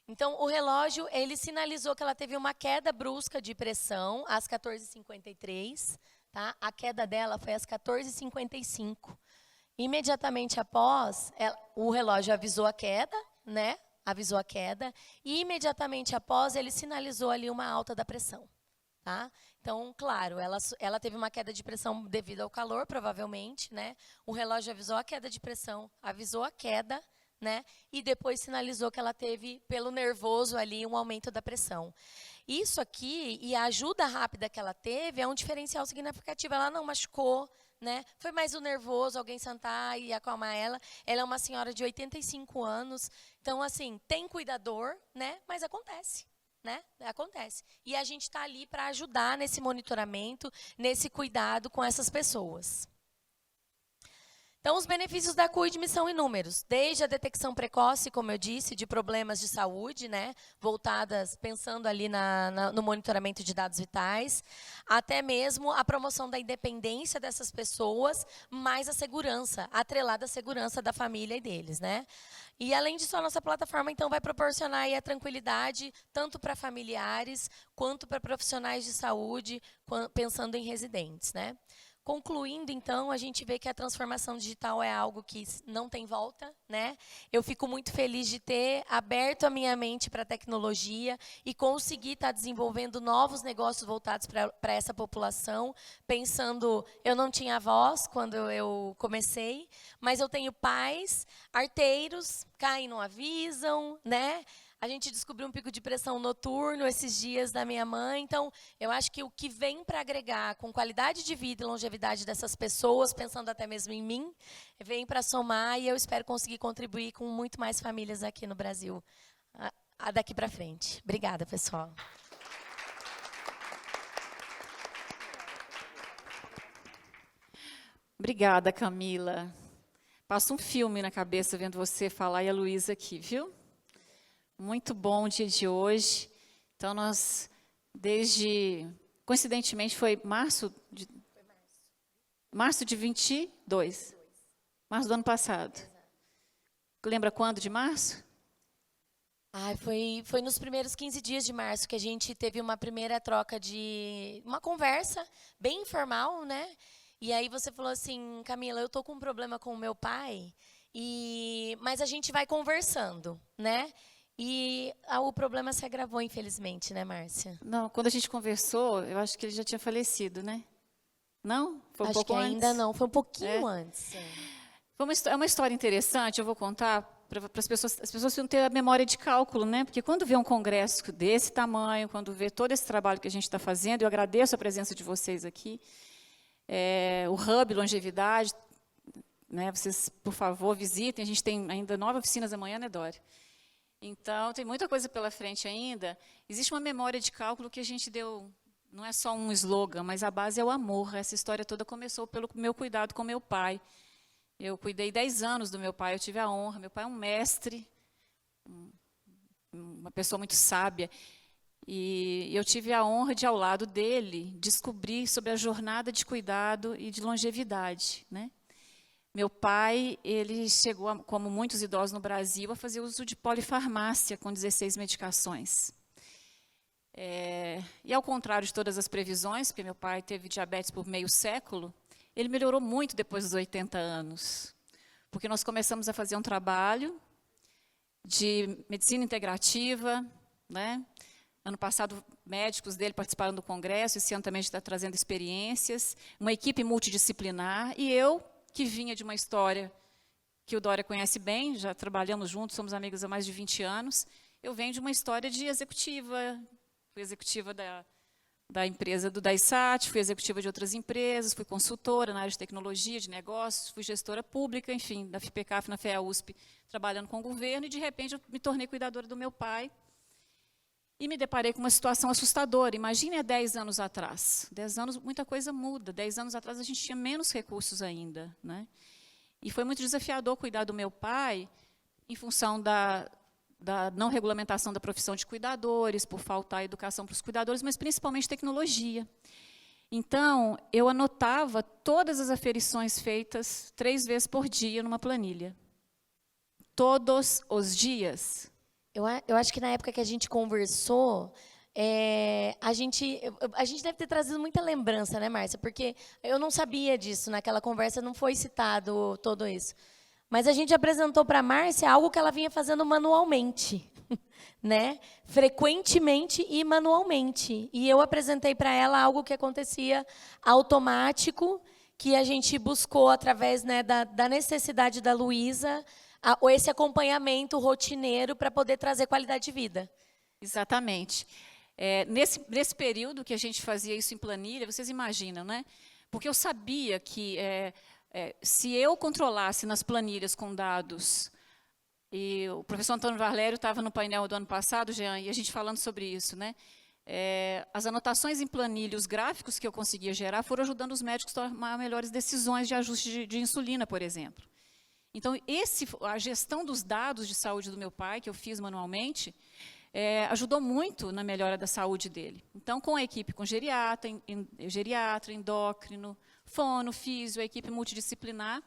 Então, o relógio, ele sinalizou que ela teve uma queda brusca de pressão às 14h53, tá? A queda dela foi às 14h55. Imediatamente após, o relógio avisou a queda, né? Avisou a queda. E imediatamente após, ele sinalizou ali uma alta da pressão, tá? Então, claro, ela teve uma queda de pressão devido ao calor, provavelmente, né? O relógio avisou a queda de pressão, avisou a queda, né? E depois sinalizou que ela teve, pelo nervoso ali, um aumento da pressão. Isso aqui, e a ajuda rápida que ela teve, é um diferencial significativo. Ela não machucou, né? Foi mais o nervoso, alguém sentar e acalmar ela. Ela é uma senhora de 85 anos. Então, assim, tem cuidador, né? Mas acontece, né? Acontece. E a gente está ali para ajudar nesse monitoramento, nesse cuidado com essas pessoas. Então, os benefícios da CUID são inúmeros, desde a detecção precoce, como eu disse, de problemas de saúde, né, voltadas, pensando ali no monitoramento de dados vitais, até mesmo a promoção da independência dessas pessoas, mais a segurança, atrelada à segurança da família e deles, né. E, além disso, a nossa plataforma, então, vai proporcionar aí a tranquilidade, tanto para familiares, quanto para profissionais de saúde, pensando em residentes, né. Concluindo, então, a gente vê que a transformação digital é algo que não tem volta, né? Eu fico muito feliz de ter aberto a minha mente para a tecnologia e conseguir estar desenvolvendo novos negócios voltados para essa população, pensando, eu não tinha voz quando eu comecei, mas eu tenho pais, arteiros, caem e não avisam, né? A gente descobriu um pico de pressão noturno esses dias da minha mãe. Então, eu acho que o que vem para agregar com qualidade de vida e longevidade dessas pessoas, pensando até mesmo em mim, vem para somar e eu espero conseguir contribuir com muito mais famílias aqui no Brasil daqui para frente. Obrigada, pessoal. Obrigada, Camila. Passa um filme na cabeça vendo você falar e a Luísa aqui, viu? Muito bom o dia de hoje. Então, nós, coincidentemente, foi março de 22. Março do ano passado. Lembra quando de março? Foi nos primeiros 15 dias de março que a gente teve uma primeira troca uma conversa bem informal, né? E aí você falou assim, Camila, eu estou com um problema com o meu pai, mas a gente vai conversando, né? E o problema se agravou, infelizmente, né, Márcia? Não, quando a gente conversou, eu acho que ele já tinha falecido, né? Não? Foi um pouco antes? Acho que ainda não, foi um pouquinho antes. É uma história interessante, eu vou contar para as pessoas precisam ter a memória de cálculo, né? Porque quando vê um congresso desse tamanho, quando vê todo esse trabalho que a gente está fazendo, eu agradeço a presença de vocês aqui, o Hub Longevidade, né? Vocês, por favor, visitem, a gente tem ainda 9 oficinas amanhã, né, Dória? Então, tem muita coisa pela frente ainda. Existe uma memória de cálculo que a gente deu, não é só um slogan, mas a base é o amor. Essa história toda começou pelo meu cuidado com meu pai. Eu cuidei 10 anos do meu pai, eu tive a honra. Meu pai é um mestre, uma pessoa muito sábia. E eu tive a honra de, ao lado dele, descobrir sobre a jornada de cuidado e de longevidade, né? Meu pai, ele chegou, como muitos idosos no Brasil, a fazer uso de polifarmácia com 16 medicações. E ao contrário de todas as previsões, porque meu pai teve diabetes por meio século, ele melhorou muito depois dos 80 anos. Porque nós começamos a fazer um trabalho de medicina integrativa, né? Ano passado, médicos dele participaram do congresso, esse ano também a gente está trazendo experiências, uma equipe multidisciplinar, e eu, que vinha de uma história que o Dória conhece bem, já trabalhamos juntos, somos amigos há mais de 20 anos, eu venho de uma história de executiva, fui executiva da empresa do DAISAT, fui executiva de outras empresas, fui consultora na área de tecnologia, de negócios, fui gestora pública, enfim, da FIPECAF, na FEA-USP, trabalhando com o governo, e, de repente, eu me tornei cuidadora do meu pai e me deparei com uma situação assustadora. Imagine há 10 anos atrás. 10 anos, muita coisa muda. 10 anos atrás, a gente tinha menos recursos ainda, né? E foi muito desafiador cuidar do meu pai, em função da não regulamentação da profissão de cuidadores, por faltar educação para os cuidadores, mas principalmente tecnologia. Então, eu anotava todas as aferições feitas 3 vezes por dia numa planilha. Todos os dias. Eu acho que na época que a gente conversou, a gente deve ter trazido muita lembrança, né, Márcia? Porque eu não sabia disso, naquela conversa não foi citado todo isso. Mas a gente apresentou para a Márcia algo que ela vinha fazendo manualmente, né? Frequentemente e manualmente. E eu apresentei para ela algo que acontecia automático, que a gente buscou através, né, da necessidade da Luísa, esse acompanhamento rotineiro para poder trazer qualidade de vida. Exatamente. Nesse período que a gente fazia isso em planilha, vocês imaginam, né? Porque eu sabia que se eu controlasse nas planilhas com dados, e o professor Antônio Valério estava no painel do ano passado, Jean, e a gente falando sobre isso, né? As anotações em planilha, os gráficos que eu conseguia gerar foram ajudando os médicos a tomar melhores decisões de ajuste de insulina, por exemplo. Então, a gestão dos dados de saúde do meu pai, que eu fiz manualmente, ajudou muito na melhora da saúde dele. Então, com a equipe, com geriatra, endócrino, fono, físio, a equipe multidisciplinar,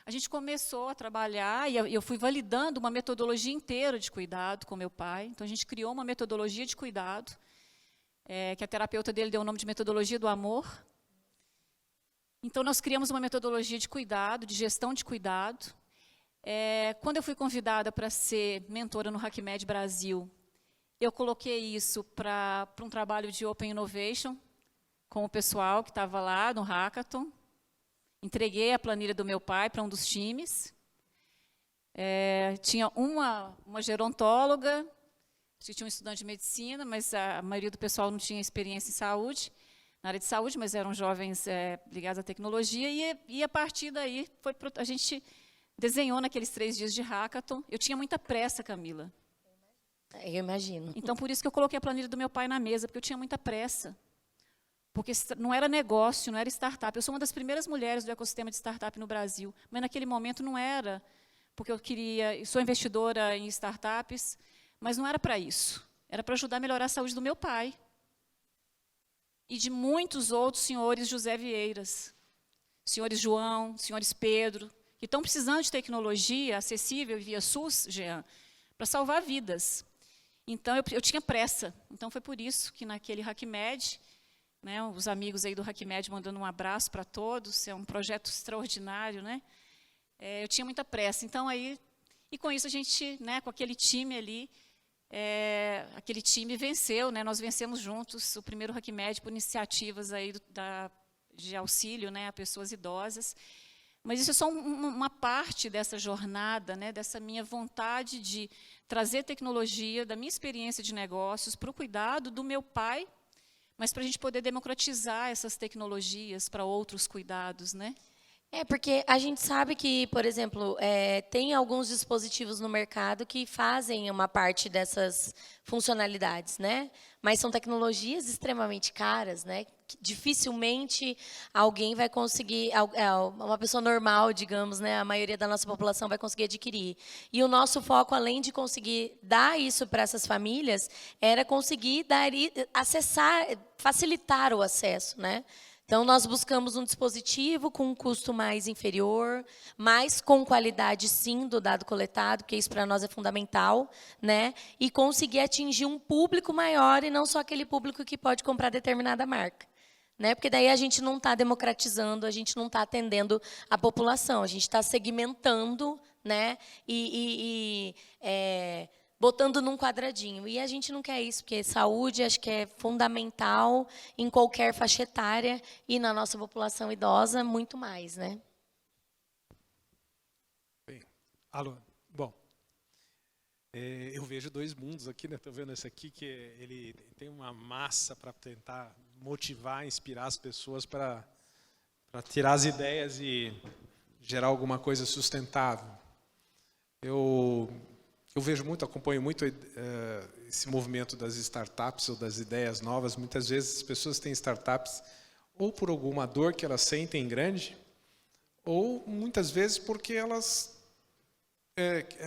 a gente começou a trabalhar, e eu fui validando uma metodologia inteira de cuidado com meu pai. Então, a gente criou uma metodologia de cuidado, que a terapeuta dele deu o nome de metodologia do amor. Então, nós criamos uma metodologia de cuidado, de gestão de cuidado. Quando eu fui convidada para ser mentora no HackMed Brasil, eu coloquei isso para um trabalho de Open Innovation com o pessoal que estava lá no Hackathon. Entreguei a planilha do meu pai para um dos times. Tinha uma gerontóloga, tinha um estudante de medicina, mas a maioria do pessoal não tinha experiência em saúde, na área de saúde, mas eram jovens ligados à tecnologia, e a partir daí a gente desenhou naqueles 3 dias de hackathon. Eu tinha muita pressa, Camila. Eu imagino. Então, por isso que eu coloquei a planilha do meu pai na mesa, porque eu tinha muita pressa. Porque não era negócio, não era startup. Eu sou uma das primeiras mulheres do ecossistema de startup no Brasil, mas naquele momento não era, porque eu sou investidora em startups, mas não era para isso. Era para ajudar a melhorar a saúde do meu pai. E de muitos outros senhores José Vieiras, senhores João, senhores Pedro, que estão precisando de tecnologia acessível via SUS, Jean, para salvar vidas. Então, eu tinha pressa. Então, foi por isso que naquele HackMed, né, os amigos aí do HackMed mandando um abraço para todos, é um projeto extraordinário, né? Eu tinha muita pressa. Então, e com isso a gente, né, com aquele time ali, aquele time venceu, né? Nós vencemos juntos o primeiro HackMed por iniciativas aí de auxílio, né, a pessoas idosas. Mas isso é só uma parte dessa jornada, né, dessa minha vontade de trazer tecnologia, da minha experiência de negócios, para o cuidado do meu pai, mas para a gente poder democratizar essas tecnologias para outros cuidados, né? Porque a gente sabe que, por exemplo, tem alguns dispositivos no mercado que fazem uma parte dessas funcionalidades, né? Mas são tecnologias extremamente caras, né? Que dificilmente alguém vai conseguir, uma pessoa normal, digamos, né? A maioria da nossa população vai conseguir adquirir. E o nosso foco, além de conseguir dar isso para essas famílias, era conseguir acessar, facilitar o acesso, né? Então, nós buscamos um dispositivo com um custo mais inferior, mas com qualidade, sim, do dado coletado, porque isso para nós é fundamental, né? E conseguir atingir um público maior e não só aquele público que pode comprar determinada marca, né? Porque daí a gente não está democratizando, a gente não está atendendo a população, a gente está segmentando, né? Botando num quadradinho. E a gente não quer isso, porque saúde acho que é fundamental em qualquer faixa etária e na nossa população idosa, muito mais, né? Bem, alô, bom, eu vejo 2 mundos aqui, né? Estou vendo esse aqui, que ele tem uma massa para tentar motivar, inspirar as pessoas para tirar as ideias e gerar alguma coisa sustentável. Eu vejo muito, acompanho muito esse movimento das startups ou das ideias novas. Muitas vezes as pessoas têm startups ou por alguma dor que elas sentem grande, ou muitas vezes porque elas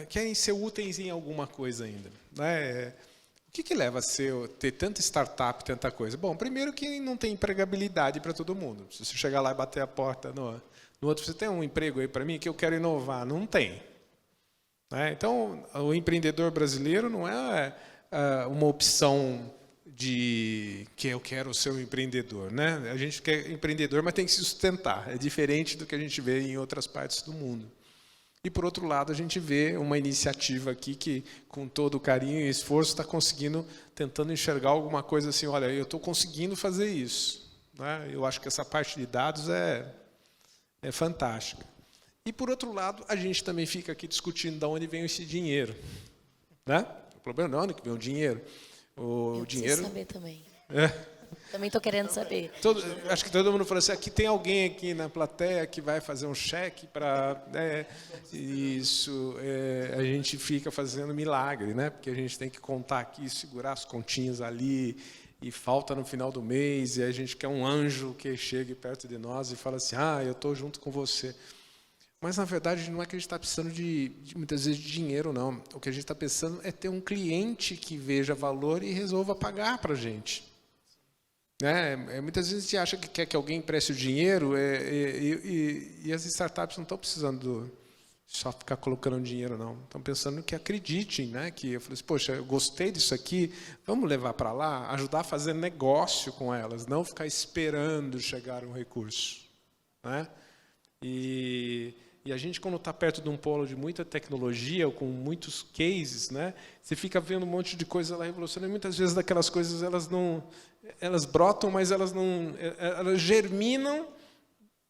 querem ser úteis em alguma coisa ainda, né? O que leva a ter tanta startup, tanta coisa? Bom, primeiro que não tem empregabilidade para todo mundo. Se você chegar lá e bater a porta no outro, você tem um emprego aí para mim que eu quero inovar? Não tem. Né? Então, o empreendedor brasileiro não é uma opção de que eu quero ser um empreendedor. Né? A gente quer empreendedor, mas tem que se sustentar. É diferente do que a gente vê em outras partes do mundo. E, por outro lado, a gente vê uma iniciativa aqui que, com todo o carinho e esforço, está tentando enxergar alguma coisa assim, olha, eu estou conseguindo fazer isso. Né? Eu acho que essa parte de dados é fantástica. E, por outro lado, a gente também fica aqui discutindo de onde vem esse dinheiro. Né? O problema não é onde vem o dinheiro. Eu dinheiro. preciso saber também. É. Também estou querendo saber. Acho que todo mundo falou assim, aqui tem alguém aqui na plateia que vai fazer um cheque para... isso, a gente fica fazendo milagre, né? Porque a gente tem que contar aqui, segurar as continhas ali, e falta no final do mês, e a gente quer um anjo que chegue perto de nós e fala assim, eu estou junto com você. Mas, na verdade, não é que a gente está precisando muitas vezes, de dinheiro, não. O que a gente está pensando é ter um cliente que veja valor e resolva pagar para a gente. Muitas vezes a gente acha que quer que alguém empreste o dinheiro e as startups não estão precisando só ficar colocando dinheiro, não. Estão pensando que acreditem, né? Que eu falei assim, poxa, eu gostei disso aqui, vamos levar para lá, ajudar a fazer negócio com elas, não ficar esperando chegar um recurso. Né? E a gente, quando está perto de um polo de muita tecnologia, ou com muitos cases, né, você fica vendo um monte de coisa lá revolucionária, e muitas vezes daquelas coisas elas brotam, mas elas germinam,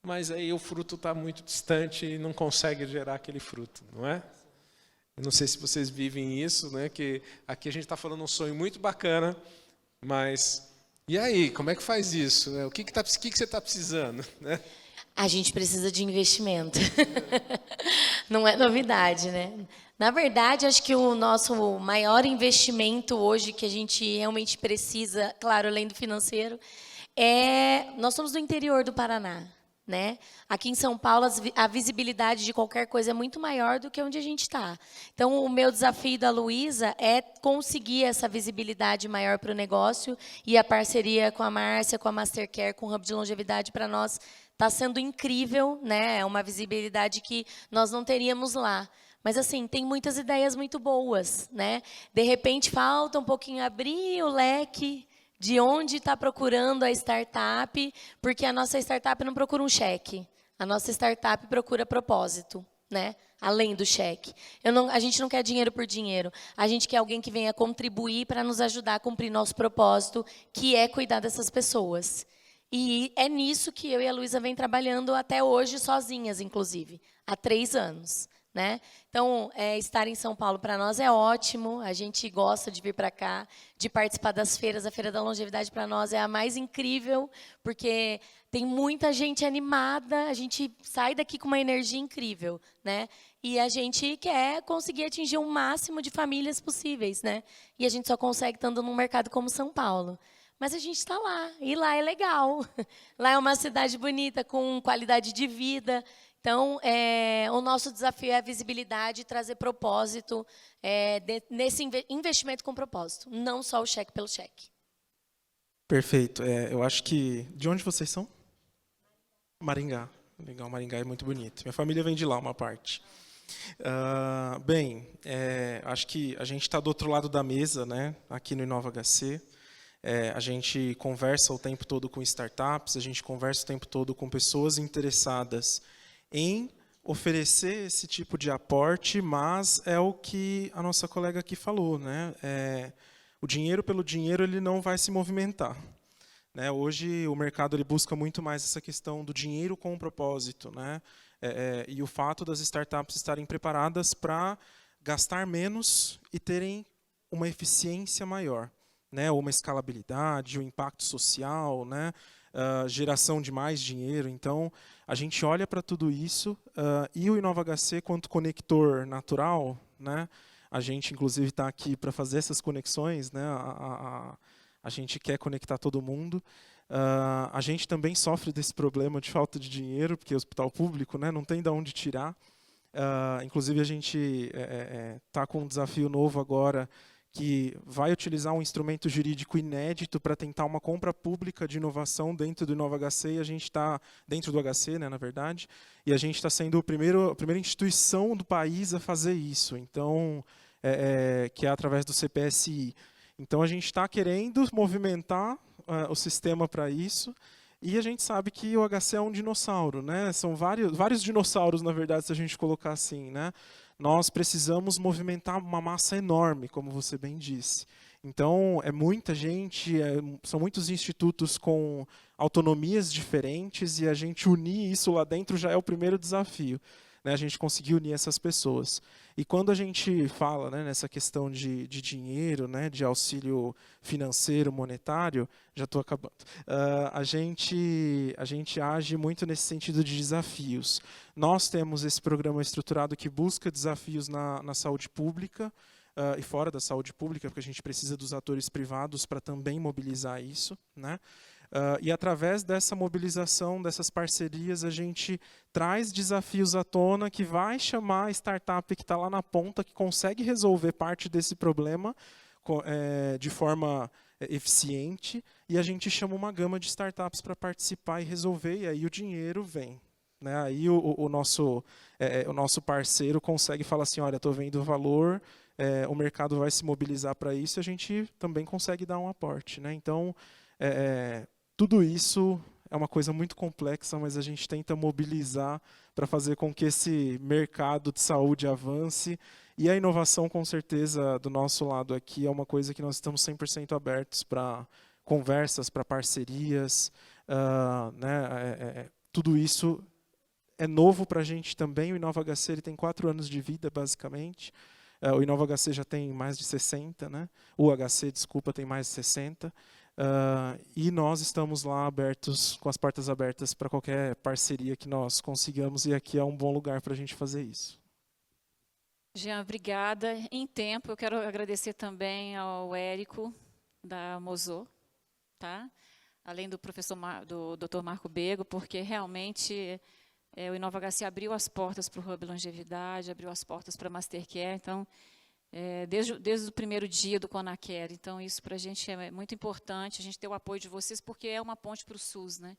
mas aí o fruto está muito distante e não consegue gerar aquele fruto, não é? Eu não sei se vocês vivem isso, né, que aqui a gente está falando um sonho muito bacana, mas e aí, como é que faz isso? O que você está precisando? Né? A gente precisa de investimento. Não é novidade, né? Na verdade, acho que o nosso maior investimento hoje que a gente realmente precisa, claro, além do financeiro, nós somos do interior do Paraná, né? Aqui em São Paulo, a visibilidade de qualquer coisa é muito maior do que onde a gente está. Então, o meu desafio da Luísa é conseguir essa visibilidade maior para o negócio, e a parceria com a Márcia, com a Mastercare, com o Hub de Longevidade, para nós está sendo incrível, né? É uma visibilidade que nós não teríamos lá. Mas, assim, tem muitas ideias muito boas, né? De repente, falta um pouquinho abrir o leque de onde está procurando a startup, porque a nossa startup não procura um cheque. A nossa startup procura propósito, né? Além do cheque. A gente não quer dinheiro por dinheiro. A gente quer alguém que venha contribuir para nos ajudar a cumprir nosso propósito, que é cuidar dessas pessoas. E é nisso que eu e a Luísa vem trabalhando até hoje, sozinhas, inclusive, há 3 anos. Né? Então, estar em São Paulo para nós é ótimo, a gente gosta de vir para cá, de participar das feiras. A Feira da Longevidade para nós é a mais incrível, porque tem muita gente animada, a gente sai daqui com uma energia incrível. Né? E a gente quer conseguir atingir o máximo de famílias possíveis. Né? E a gente só consegue estando num mercado como São Paulo. Mas a gente está lá, e lá é legal. Lá é uma cidade bonita, com qualidade de vida. Então, o nosso desafio é a visibilidade e trazer propósito nesse investimento com propósito, não só o cheque pelo cheque. Perfeito. Eu acho que... De onde vocês são? Maringá. Legal, Maringá é muito bonito. Minha família vem de lá, uma parte. Acho que a gente está do outro lado da mesa, né, aqui no Inova HC. A gente conversa o tempo todo com startups, a gente conversa o tempo todo com pessoas interessadas em oferecer esse tipo de aporte, mas é o que a nossa colega aqui falou, né? O dinheiro pelo dinheiro ele não vai se movimentar. Né? Hoje o mercado ele busca muito mais essa questão do dinheiro com propósito, né? E o fato das startups estarem preparadas para gastar menos e terem uma eficiência maior. né, ou uma escalabilidade, o impacto social, né, geração de mais dinheiro. Então, a gente olha para tudo isso e o InovaHC, quanto conector natural, né, a gente, inclusive, está aqui para fazer essas conexões, né, a gente quer conectar todo mundo. A gente também sofre desse problema de falta de dinheiro, porque o hospital público, né, não tem de onde tirar. Inclusive, a gente está com um desafio novo agora, que vai utilizar um instrumento jurídico inédito para tentar uma compra pública de inovação dentro do InovaHC, e a gente está dentro do HC, né, na verdade, e a gente está sendo a primeira instituição do país a fazer isso, então, que é através do CPSI. Então, a gente está querendo movimentar o sistema para isso, e a gente sabe que o HC é um dinossauro, né? São vários dinossauros, na verdade, se a gente colocar assim, né? Nós precisamos movimentar uma massa enorme, como você bem disse. Então, é muita gente, são muitos institutos com autonomias diferentes, e a gente unir isso lá dentro já é o primeiro desafio, né? A gente conseguir unir essas pessoas. E quando a gente fala, né, nessa questão de dinheiro, né, de auxílio financeiro, monetário, já estou acabando, a gente age muito nesse sentido de desafios. Nós temos esse programa estruturado que busca desafios na saúde pública e fora da saúde pública, porque a gente precisa dos atores privados para também mobilizar isso, né? E através dessa mobilização, dessas parcerias, a gente traz desafios à tona que vai chamar a startup que está lá na ponta, que consegue resolver parte desse problema de forma eficiente, e a gente chama uma gama de startups para participar e resolver, e aí o dinheiro vem, né? Aí o nosso parceiro consegue falar assim, olha, estou vendo o valor, o mercado vai se mobilizar para isso, e a gente também consegue dar um aporte, né? Então, tudo isso é uma coisa muito complexa, mas a gente tenta mobilizar para fazer com que esse mercado de saúde avance. E a inovação, com certeza, do nosso lado aqui, é uma coisa que nós estamos 100% abertos para conversas, para parcerias. Né? Tudo isso é novo para a gente também. O InovaHC ele tem 4 anos de vida, basicamente. O InovaHC já tem mais de 60, né? O HC, desculpa, tem mais de 60. E nós estamos lá abertos, com as portas abertas para qualquer parceria que nós consigamos, e aqui é um bom lugar para a gente fazer isso. Jean, obrigada. Em tempo, eu quero agradecer também ao Érico, da Mozô, tá? Além do professor, do Dr. Marco Bego, porque realmente o InovaHC abriu as portas para o Hub Longevidade, abriu as portas para a Mastercare, então, desde o primeiro dia do Conacare. Então, isso para a gente é muito importante, a gente ter o apoio de vocês, porque é uma ponte para o SUS, né?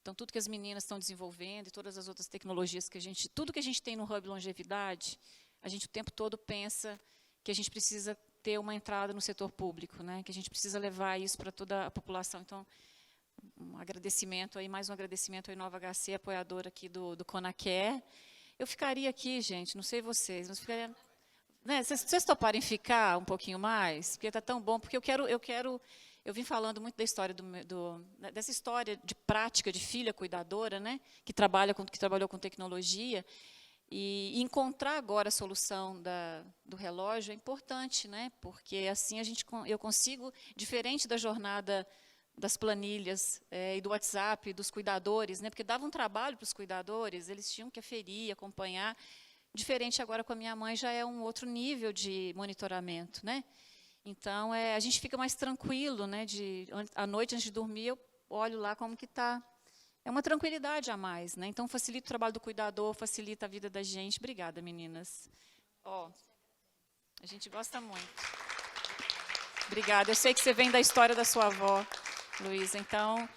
Então, tudo que as meninas estão desenvolvendo e todas as outras tecnologias tudo que a gente tem no Hub Longevidade, a gente o tempo todo pensa que a gente precisa ter uma entrada no setor público, né? Que a gente precisa levar isso para toda a população. Então, um agradecimento aí, mais um agradecimento ao InovaHC, apoiador aqui do Conacare. Eu ficaria aqui, gente, não sei vocês, mas ficaria... Né, vocês toparem ficar um pouquinho mais? Porque está tão bom, porque eu vim falando muito da história dessa história de prática de filha cuidadora, né, que trabalhou com tecnologia, e encontrar agora a solução do relógio é importante, né, porque assim eu consigo, diferente da jornada das planilhas e do WhatsApp, dos cuidadores, né, porque dava um trabalho para os cuidadores, eles tinham que aferir, acompanhar. Diferente agora com a minha mãe, já é um outro nível de monitoramento, né? Então, a gente fica mais tranquilo, né? À noite, antes de dormir, eu olho lá como que está. É uma tranquilidade a mais, né? Então, facilita o trabalho do cuidador, facilita a vida da gente. Obrigada, meninas. A gente gosta muito. Obrigada. Eu sei que você vem da história da sua avó, Luísa, então...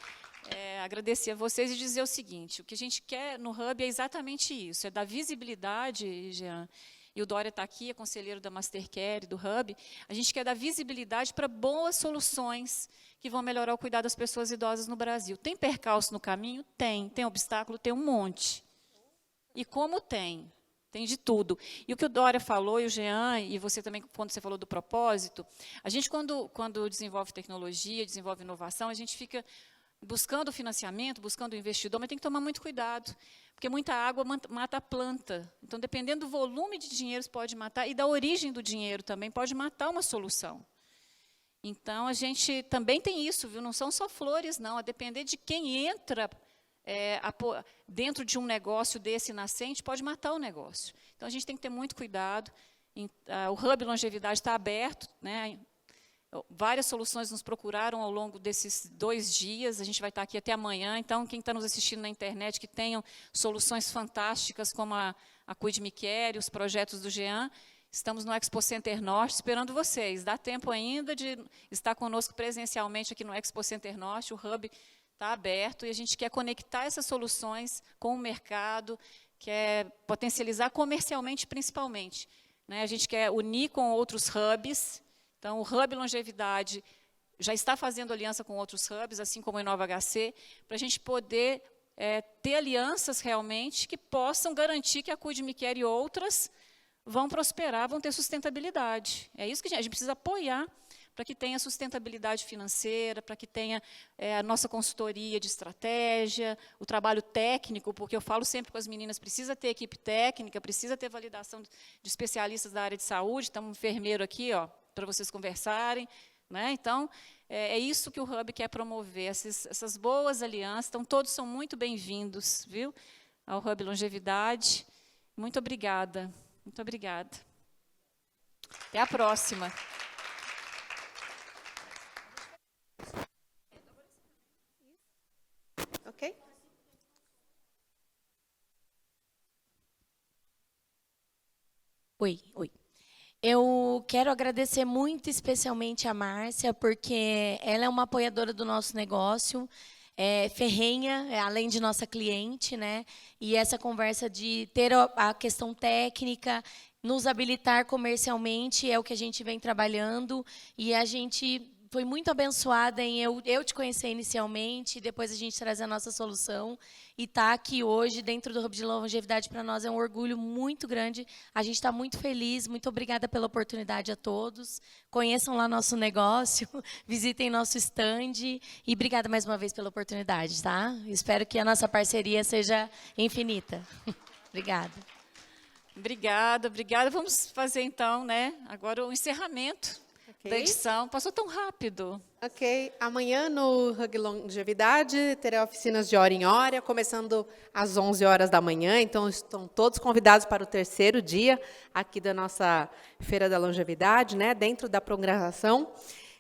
agradecer a vocês e dizer o seguinte, o que a gente quer no Hub é exatamente isso, é dar visibilidade, Jean, e o Dória está aqui, é conselheiro da Mastercare, do Hub, a gente quer dar visibilidade para boas soluções que vão melhorar o cuidado das pessoas idosas no Brasil. Tem percalço no caminho? Tem obstáculo? Tem um monte. E como tem? Tem de tudo. E o que o Dória falou, e o Jean, e você também, quando você falou do propósito, a gente, quando desenvolve tecnologia, desenvolve inovação, a gente fica... buscando financiamento, buscando investidor, mas tem que tomar muito cuidado, porque muita água mata a planta. Então, dependendo do volume de dinheiro, pode matar, e da origem do dinheiro também, pode matar uma solução. Então, a gente também tem isso, viu? Não são só flores, não. A depender de quem entra dentro de um negócio desse nascente, pode matar o negócio. Então, a gente tem que ter muito cuidado. O Hub Longevidade está aberto, né? Várias soluções nos procuraram ao longo desses 2 dias, a gente vai estar aqui até amanhã, então, quem está nos assistindo na internet, que tenham soluções fantásticas, como a Cuide Me Quer, os projetos do Jean, estamos no Expo Center Norte esperando vocês. Dá tempo ainda de estar conosco presencialmente aqui no Expo Center Norte, o Hub está aberto, e a gente quer conectar essas soluções com o mercado, quer potencializar comercialmente, principalmente, né? A gente quer unir com outros hubs. Então, o Hub Longevidade já está fazendo aliança com outros hubs, assim como o Inova HC, para a gente poder ter alianças realmente que possam garantir que a Cuide Me Quer e outras vão prosperar, vão ter sustentabilidade. É isso que a gente precisa apoiar para que tenha sustentabilidade financeira, para que tenha a nossa consultoria de estratégia, o trabalho técnico, porque eu falo sempre com as meninas, precisa ter equipe técnica, precisa ter validação de especialistas da área de saúde, tem um enfermeiro aqui, ó, para vocês conversarem, né? Então, é isso que o Hub quer promover, essas boas alianças. Então, todos são muito bem-vindos, viu, ao Hub Longevidade. Muito obrigada, muito obrigada. Até a próxima. Ok? Oi. Eu quero agradecer muito especialmente a Márcia, porque ela é uma apoiadora do nosso negócio, ferrenha, além de nossa cliente, né? E essa conversa de ter a questão técnica, nos habilitar comercialmente, é o que a gente vem trabalhando, e a gente foi muito abençoada em eu te conhecer inicialmente, depois a gente trazer a nossa solução, e estar aqui hoje dentro do Hub de Longevidade para nós é um orgulho muito grande. A gente está muito feliz, muito obrigada pela oportunidade a todos. Conheçam lá nosso negócio, visitem nosso stand, e obrigada mais uma vez pela oportunidade, tá? Espero que a nossa parceria seja infinita. Obrigada. Obrigada. Vamos fazer, então, né, agora o encerramento da edição. Passou tão rápido. Ok. Amanhã, no Hub Longevidade, terá oficinas de hora em hora, começando às 11 horas da manhã. Então, estão todos convidados para o 3º dia aqui da nossa Feira da Longevidade, né, dentro da programação.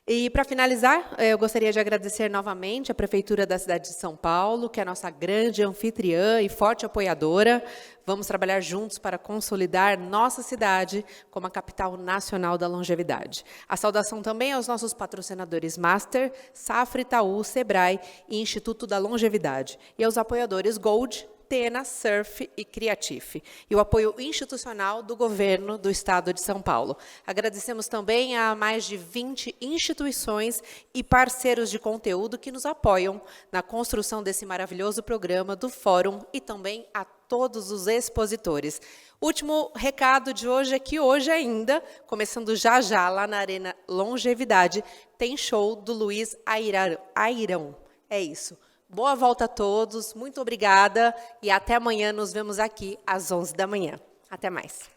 E, para finalizar, eu gostaria de agradecer novamente a Prefeitura da cidade de São Paulo, que é a nossa grande anfitriã e forte apoiadora. Vamos trabalhar juntos para consolidar nossa cidade como a capital nacional da longevidade. A saudação também aos nossos patrocinadores Master, Safra Itaú, Sebrae e Instituto da Longevidade. E aos apoiadores Gold, Tena, Surf e Creative, e o apoio institucional do Governo do Estado de São Paulo. Agradecemos também a mais de 20 instituições e parceiros de conteúdo que nos apoiam na construção desse maravilhoso programa do Fórum, e também a todos os expositores. Último recado de hoje é que hoje ainda, começando já lá na Arena Longevidade, tem show do Luiz Airão. É isso. Boa volta a todos, muito obrigada, e até amanhã nos vemos aqui às 11 da manhã. Até mais.